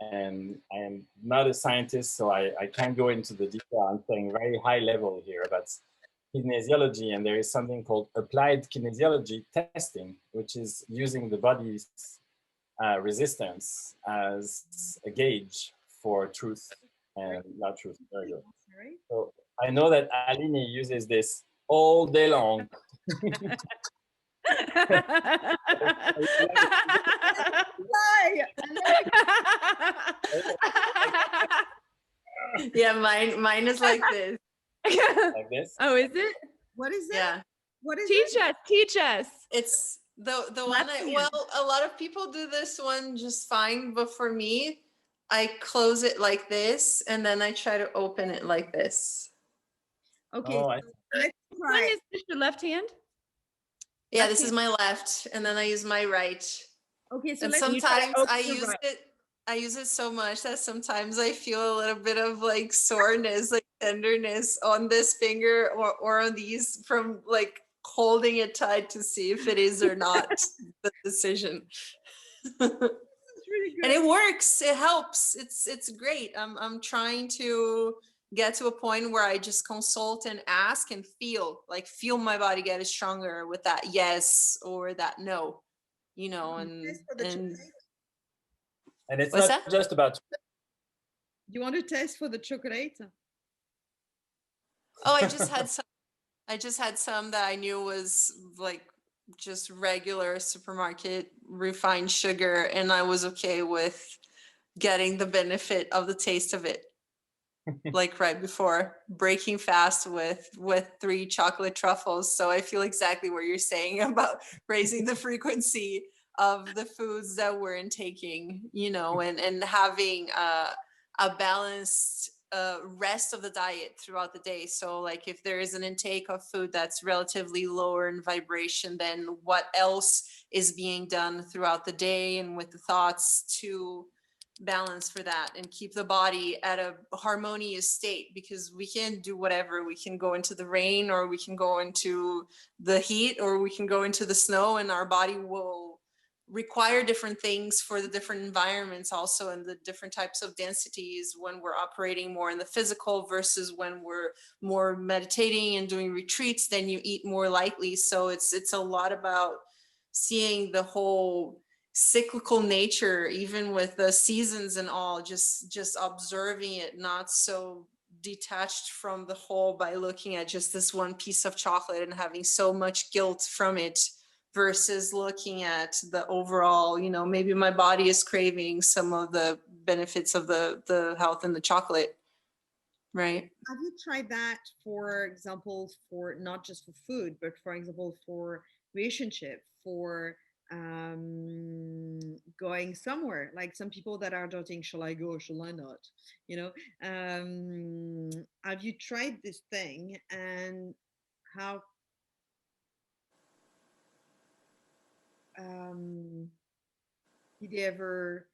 And I am not a scientist, so I can't go into the detail. I'm saying very high level here about kinesiology, and there is something called applied kinesiology testing, which is using the body's resistance as a gauge for truth and not truth. Very good. So I know that Aline uses this all day long. Yeah, mine is like this. Like this. Oh, is it? What is that? Yeah. What is Teach us. It's the one Left hand. well, a lot of people do this one just fine, but for me, I close it like this and then I try to open it like this. Okay, Oh, so let's One try. is this your left hand? Yeah, Left this is hand. my left, and then I use my right. Okay, so And let's You try to sometimes open I your use right. it. I use it so much that sometimes I feel a little bit of like soreness, like tenderness on this finger or on these from like holding it tight to see if it is or not the decision. It's really good. And it works. It helps. It's great. I'm trying to get to a point where I just consult and ask and feel my body get stronger with that yes or that no, you know, and Test for the chocolate? and it's What's not that? just about. Do you want to test for the chocolate? Oh, I just had some that I knew was like just regular supermarket refined sugar, and I was okay with getting the benefit of the taste of it. Like right before breaking fast with 3 chocolate truffles. So I feel exactly what you're saying about raising the frequency of the foods that we're intaking, you know, and having a balanced rest of the diet throughout the day. So like if there is an intake of food that's relatively lower in vibration, then what else is being done throughout the day and with the thoughts to balance for that and keep the body at a harmonious state, because we can do whatever. We can go into the rain, or we can go into the heat, or we can go into the snow, and our body will require different things for the different environments also, and the different types of densities when we're operating more in the physical versus when we're more meditating and doing retreats. Then you eat more lightly. So it's a lot about seeing the whole cyclical nature, even with the seasons and all, just observing it, not so detached from the whole by looking at just this one piece of chocolate and having so much guilt from it, versus looking at the overall, you know, maybe my body is craving some of the benefits of the health in the chocolate, right? Have you tried that, for example, for not just for food, but for example, for relationship, for going somewhere? Like some people that are doubting, shall I go or shall I not? You know, have you tried this thing, and how did you ever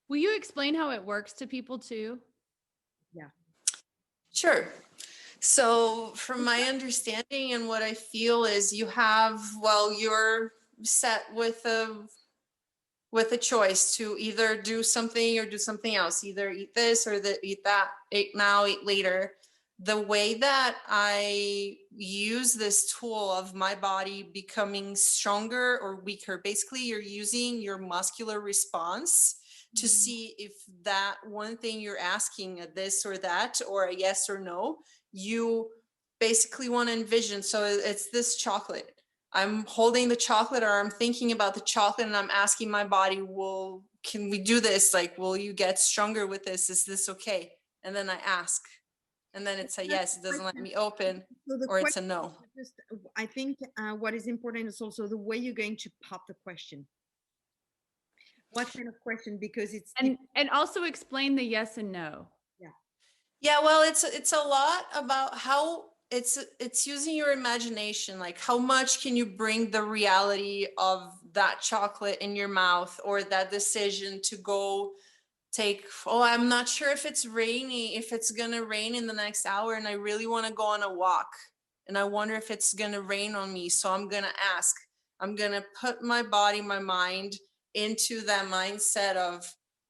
Will you explain how it works to people too? yeah. Sure. So from my understanding and what I feel is you have, well, you're set with a choice to either do something or do something else, either eat this or eat that, eat now, eat later. The way that I use this tool of my body becoming stronger or weaker, basically you're using your muscular response to see if that one thing you're asking, a this or that, or a yes or no, you basically want to envision. So it's this chocolate. I'm holding the chocolate, or I'm thinking about the chocolate, and I'm asking my body, well, can we do this? Like, will you get stronger with this? Is this okay? And then I ask, and then it's a yes, it doesn't let me open, So the or it's a question no. is just, I think what is important is also the way you're going to pop the question. What kind of question? Because it's And also explain the yes and no. Yeah, well, it's a lot about how it's using your imagination. Like, how much can you bring the reality of that chocolate in your mouth, or that decision to go take, oh, I'm not sure if it's gonna rain in the next hour, and I really want to go on a walk, and I wonder if it's gonna rain on me, so I'm gonna ask. I'm gonna put my body, my mind into that mindset of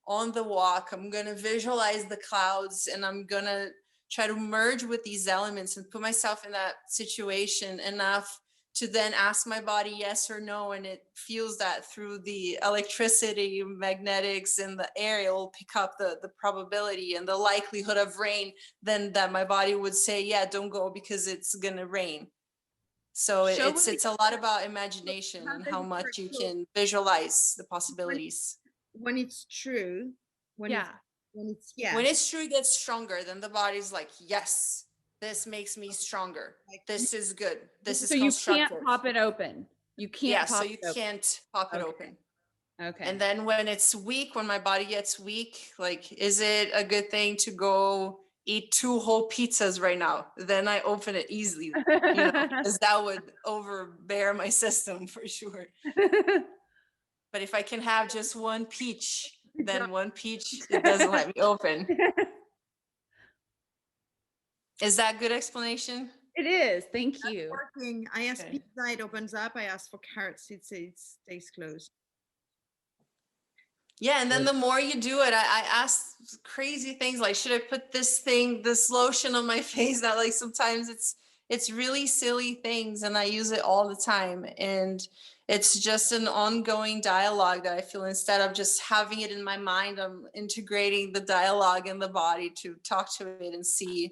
on the walk. I'm gonna visualize the clouds, and I'm gonna try to merge with these elements and put myself in that situation enough to then ask my body yes or no, and it feels that through the electricity, magnetics in the air, it will pick up the probability and the likelihood of rain, then that my body would say, yeah, don't go because it's gonna rain. So Show it's a lot about imagination and how much you can visualize the possibilities. when it's true, when Yeah. it's yes. When it's true, it gets stronger, then the body's like, yes, this makes me stronger. This is good. This is So you constructive. can't pop it open. You can't Yeah, pop so it you open. can't pop it Okay. open. Okay. And then when it's weak, when my body gets weak, like, is it a good thing to go eat 2 whole pizzas right now? Then I open it easily, you know, because that would overbear my system for sure. But if I can have just 1 peach, then 1 peach, it doesn't let me open. Is that good explanation? It is. Thank you. Working. I ask Okay. pizza, it opens up. I ask for carrots, it stays closed. Yeah, and then the more you do it, I ask crazy things like, should I put this lotion on my face? Now, like, sometimes it's really silly things, and I use it all the time. And it's just an ongoing dialogue that I feel, instead of just having it in my mind, I'm integrating the dialogue in the body to talk to it and see,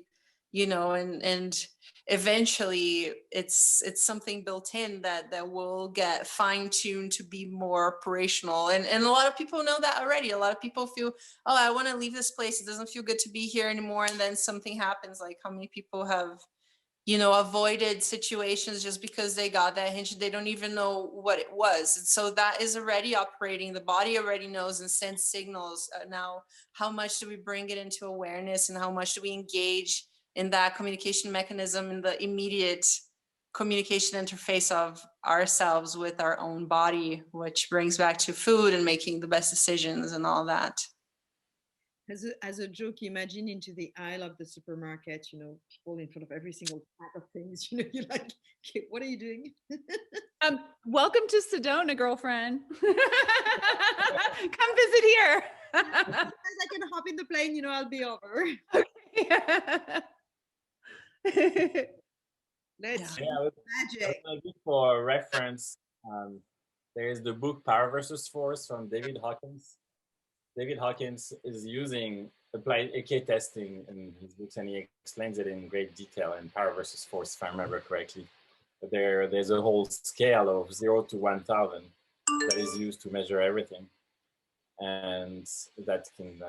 and eventually it's something built in that will get fine-tuned to be more operational. And a lot of people know that already. A lot of people feel, oh, I want to leave this place. It doesn't feel good to be here anymore. And then something happens. Like, how many people have, avoided situations just because they got that hinge? They don't even know what it was. And so that is already operating. The body already knows and sends signals. Now, how much do we bring it into awareness, and how much do we engage in that communication mechanism, in the immediate communication interface of ourselves with our own body, which brings back to food and making the best decisions and all that. As a joke, imagine into the aisle of the supermarket, people in front of every single pack of things, you're like, okay, what are you doing? Welcome to Sedona, girlfriend. Come visit here. As I can hop in the plane, I'll be over. Let's do magic. For reference, there is the book Power versus Force from David Hawkins. David Hawkins is using applied AK testing in his books, and he explains it in great detail in Power versus Force, if I remember correctly. But there's a whole scale of 0 to 1,000 that is used to measure everything. And that can,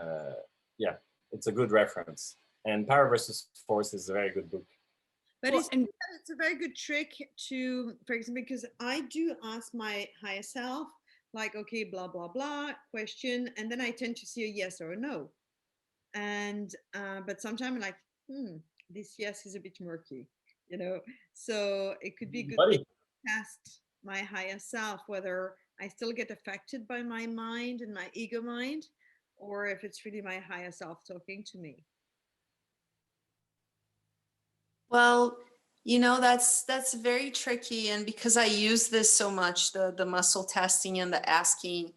it's a good reference. And Power versus Force is a very good book. But it's a very good trick to, for example, because I do ask my higher self, like, okay, blah, blah, blah, question. And then I tend to see a yes or a no. And, but sometimes I'm like, this yes is a bit murky, So it could be good to test my higher self, whether I still get affected by my mind and my ego mind, or if it's really my higher self talking to me. Well, that's very tricky. And because I use this so much, the muscle testing and the asking,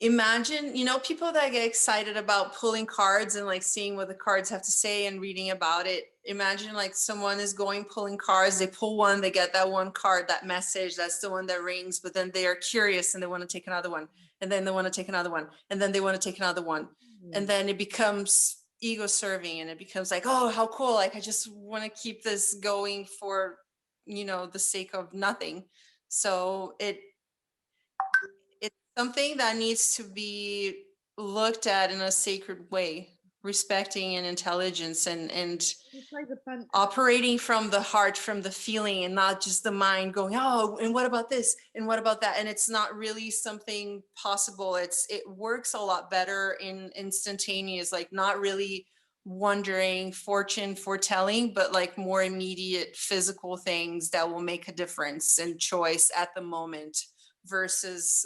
imagine, people that get excited about pulling cards and like seeing what the cards have to say and reading about it. Imagine like someone is pulling cards, they pull one, they get that one card, that message, that's the one that rings, but then they are curious and they want to take another one, and then they want to take another one, and then they want to take another one. And then it becomes ego serving, and it becomes like, oh, how cool, like I just want to keep this going for the sake of nothing. So it's something that needs to be looked at in a sacred way, respecting and intelligence, and operating from the heart, from the feeling, and not just the mind going, oh, and what about this, and what about that? And it's not really something possible. It works a lot better in instantaneous, like not really wondering, fortune foretelling, but like more immediate physical things that will make a difference and choice at the moment, versus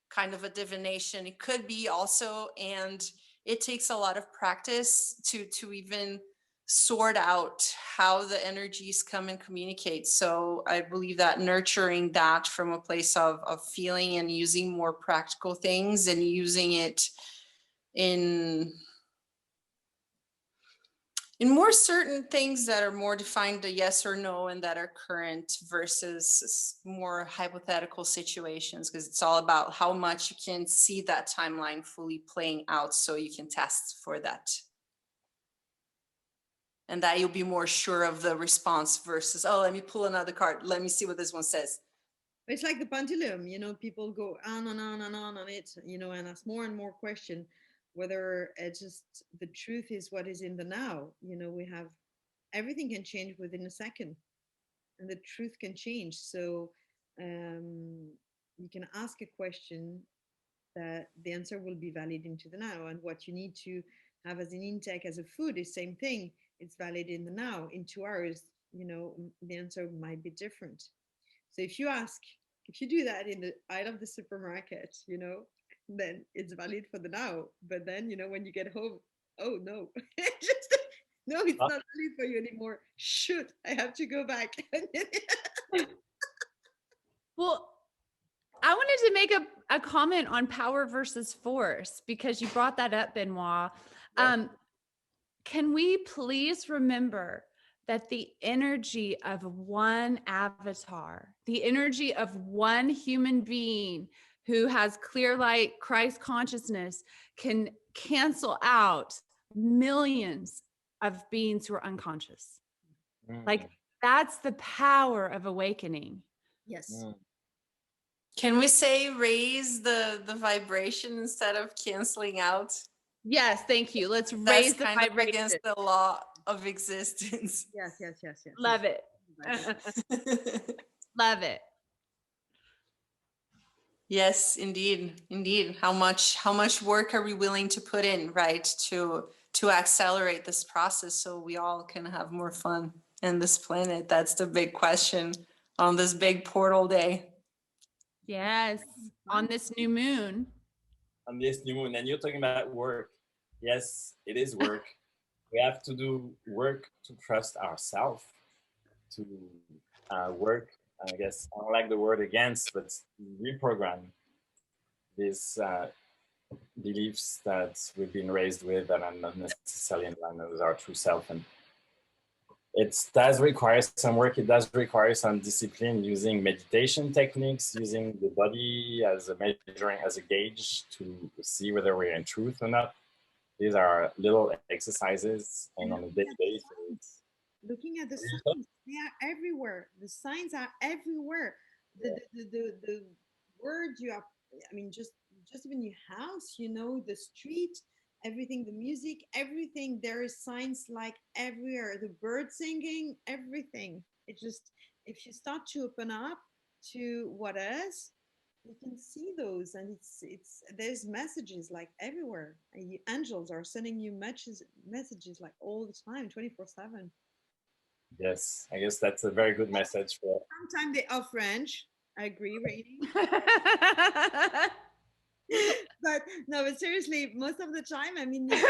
kind of a divination. It could be also, and it takes a lot of practice to even sort out how the energies come and communicate. So I believe that nurturing that from a place of feeling and using more practical things, and using it in more certain things that are more defined to yes or no and that are current, versus more hypothetical situations, because it's all about how much you can see that timeline fully playing out, so you can test for that. And that you'll be more sure of the response, versus, oh, let me pull another card, let me see what this one says. It's like the pendulum, people go on and on and on it, and ask more and more questions, whether it's just the truth is what is in the now. We have, everything can change within a second, and the truth can change. So you can ask a question that the answer will be valid into the now, and what you need to have as an intake as a food is same thing. It's valid in the now. In 2 hours, the answer might be different. So if you do that in the aisle of the supermarket, then it's valid for the now. But then, when you get home, oh no, no, it's not valid for you anymore. Shoot, I have to go back. Well, I wanted to make a comment on power versus force, because you brought that up, Benoit. Can we please remember that the energy of one avatar, the energy of one human being who has clear light Christ consciousness, can cancel out millions of beings who are unconscious. Mm, Like that's the power of awakening. Yes. mm. Can we say raise the vibration instead of canceling out? Yes, thank you. Let's That's raise the kind of vibration. against the law of existence. Yes, yes, yes, yes. Love yes. it. Love it. Yes, indeed, indeed. How much work are we willing to put in, right, to accelerate this process so we all can have more fun in this planet? That's the big question on this big portal day. Yes. On this new moon. On this new moon, and you're talking about work. Yes, it is work. We have to do work to trust ourselves, to work, I guess, I don't like the word against, but reprogram these beliefs that we've been raised with that are not necessarily in line with our true self. And it does require some work. It does require some discipline, using meditation techniques, using the body as a measuring, as a gauge to see whether we're in truth or not. These are little exercises, and on a daily basis. Looking at the signs, they are everywhere. The signs are everywhere. The words you are, I mean, just even your house, you know, the street, everything, the music, everything. There is signs like everywhere. The bird singing, everything. It just, if you start to open up to what is, you can see those, and it's there's messages like everywhere. Angels are sending you messages like all the time, 24/7. Yes, I guess that's a very good message for. Sometimes they are French. I agree, Rainey. But no, but seriously, most of the time, I mean, if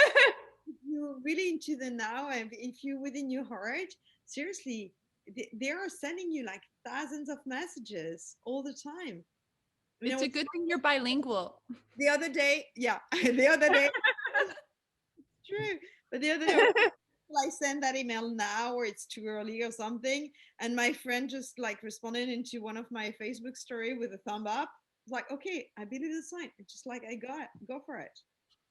you're really into the now, and if you're within your heart, seriously, they are sending you like thousands of messages all the time. You It's know, a good thing you're bilingual. the other day, yeah, the other day, true, but the other day, I send that email now, or it's too early or something, and my friend just like responded into one of my Facebook story with a thumb up. It's like, okay, I believe the sign. It's just like, I got it, go for it,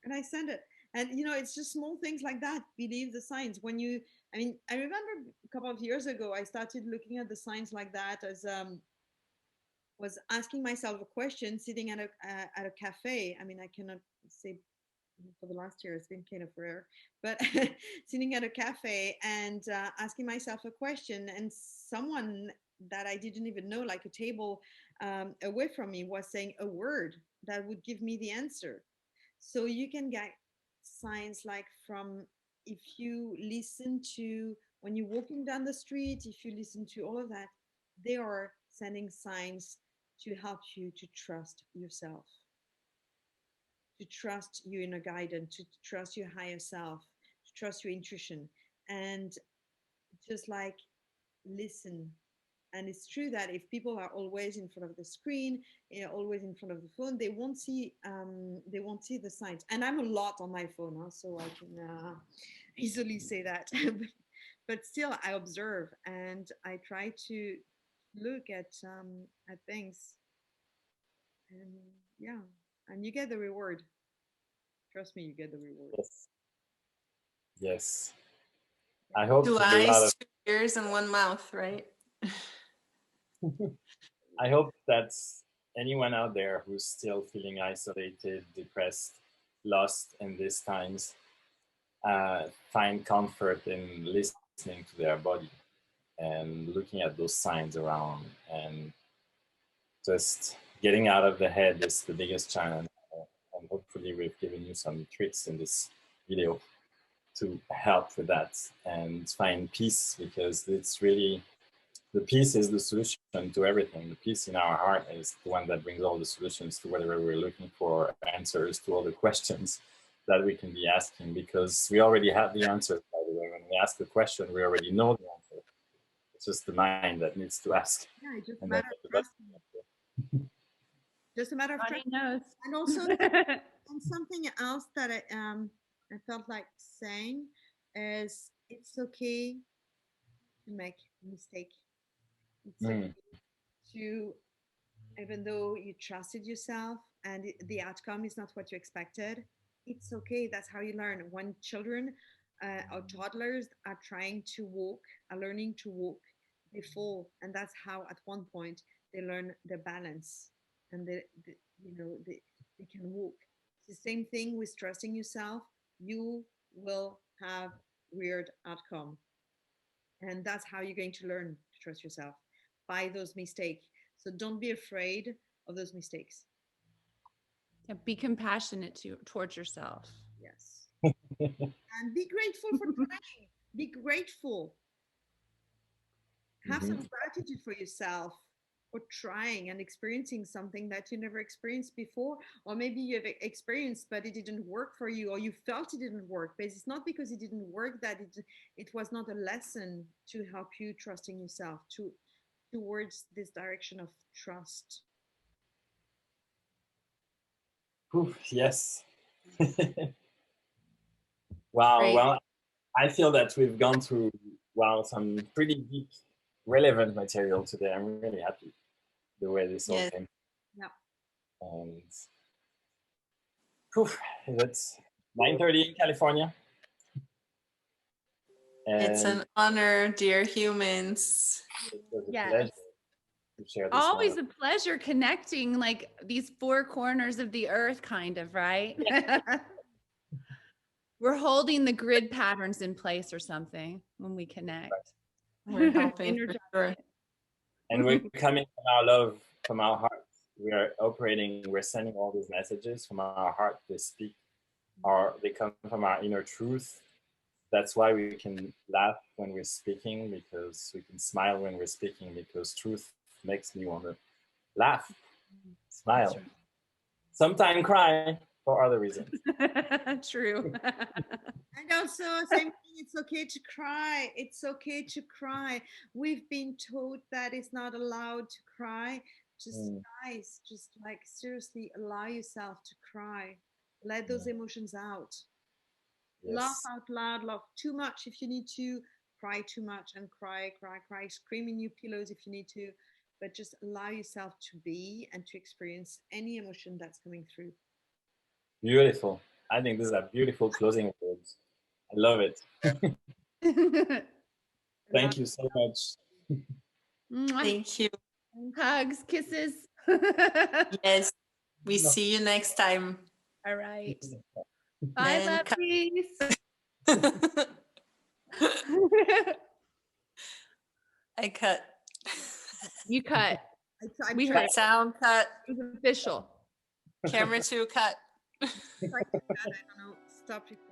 and I send it. And you know, it's just small things like that. Believe the signs. When you, I mean, I remember a couple of years ago, I started looking at the signs like that as was asking myself a question sitting at a cafe. I mean, I cannot say for the last year, it's been kind of rare, but sitting at a cafe and asking myself a question, and someone that I didn't even know, like a table away from me, was saying a word that would give me the answer. So you can get signs like from, if you listen to, when you're walking down the street, if you listen to all of that, they are sending signs to help you to trust yourself, to trust your inner guidance, to trust your higher self, to trust your intuition, and just like listen. And it's true that if people are always in front of the screen, you know, always in front of the phone, they won't see the signs. And I'm a lot on my phone, huh, so I can easily say that. But still, I observe and I try to look at things, and yeah, and you get the reward. Trust me, you get the reward. Yes. Yes. I hope Two that a lot eyes, of. two ears, and one mouth, right? I hope that anyone out there who's still feeling isolated, depressed, lost in these times, find comfort in listening to their body and looking at those signs around, and just getting out of the head is the biggest challenge. And hopefully we've given you some tricks in this video to help with that and find peace, because it's really, the peace is the solution to everything. The peace in our heart is the one that brings all the solutions to whatever we're looking for, answers to all the questions that we can be asking, because we already have the answers, by the way. When we ask a question, we already know the answer. It's just the mind that needs to ask. Yeah, it's just a And matter that's of the best trusting. Just a matter of Bonnie trust. knows. And also, and something else that I felt like saying is, it's okay to make a mistake. It's okay to, even though you trusted yourself and the outcome is not what you expected, It's okay. That's how you learn. When children or toddlers are trying to walk, are learning to walk, they fall, and that's how at one point they learn their balance, and they you know they can walk. It's the same thing with trusting yourself. You will have weird outcome, and that's how you're going to learn to trust yourself, by those mistakes. So don't be afraid of those mistakes. Yeah, be compassionate towards yourself. Yes. And be grateful for trying. Be grateful. Have some gratitude for yourself for trying and experiencing something that you never experienced before, or maybe you have experienced but it didn't work for you, or you felt it didn't work. But it's not because it didn't work that it was not a lesson to help you trusting yourself towards this direction of trust. Oof, yes. Wow. Great. Well, I feel that we've gone through, wow, some pretty deep, relevant material today. I'm really happy the way this all Yes. came. Yeah. And poof, it's 9:30 in California. And It's an honor, dear humans. it was a Yes. pleasure to share this Always moment. a pleasure connecting like these four corners of the earth, kind of, right? We're holding the grid patterns in place or something when we connect. We're helping for Energize sure. it. And we're coming from our love, from our heart. We are operating, we're sending all these messages from our heart. They speak, or they come from our inner truth. That's why we can laugh when we're speaking, because we can smile when we're speaking, because truth makes me want to laugh, smile, That's sometimes cry for other reasons. right. True. And also, same thing, it's okay to cry. It's okay to cry. We've been taught that it's not allowed to cry. Just, guys, just like seriously allow yourself to cry. Let those emotions out. Laugh Yes. out loud, laugh too much if you need to, cry too much and cry, scream in your pillows if you need to. But just allow yourself to be and to experience any emotion that's coming through. Beautiful. I think these are beautiful closing words. I love it. Thank you so much. Mwah. Thank you. Hugs, kisses. Yes. We see you next time. All right. Bye, And lovelies. I cut. You cut. We tried heard Sound cut. it was official. Camera 2 cut. to cut, I don't know, stop recording.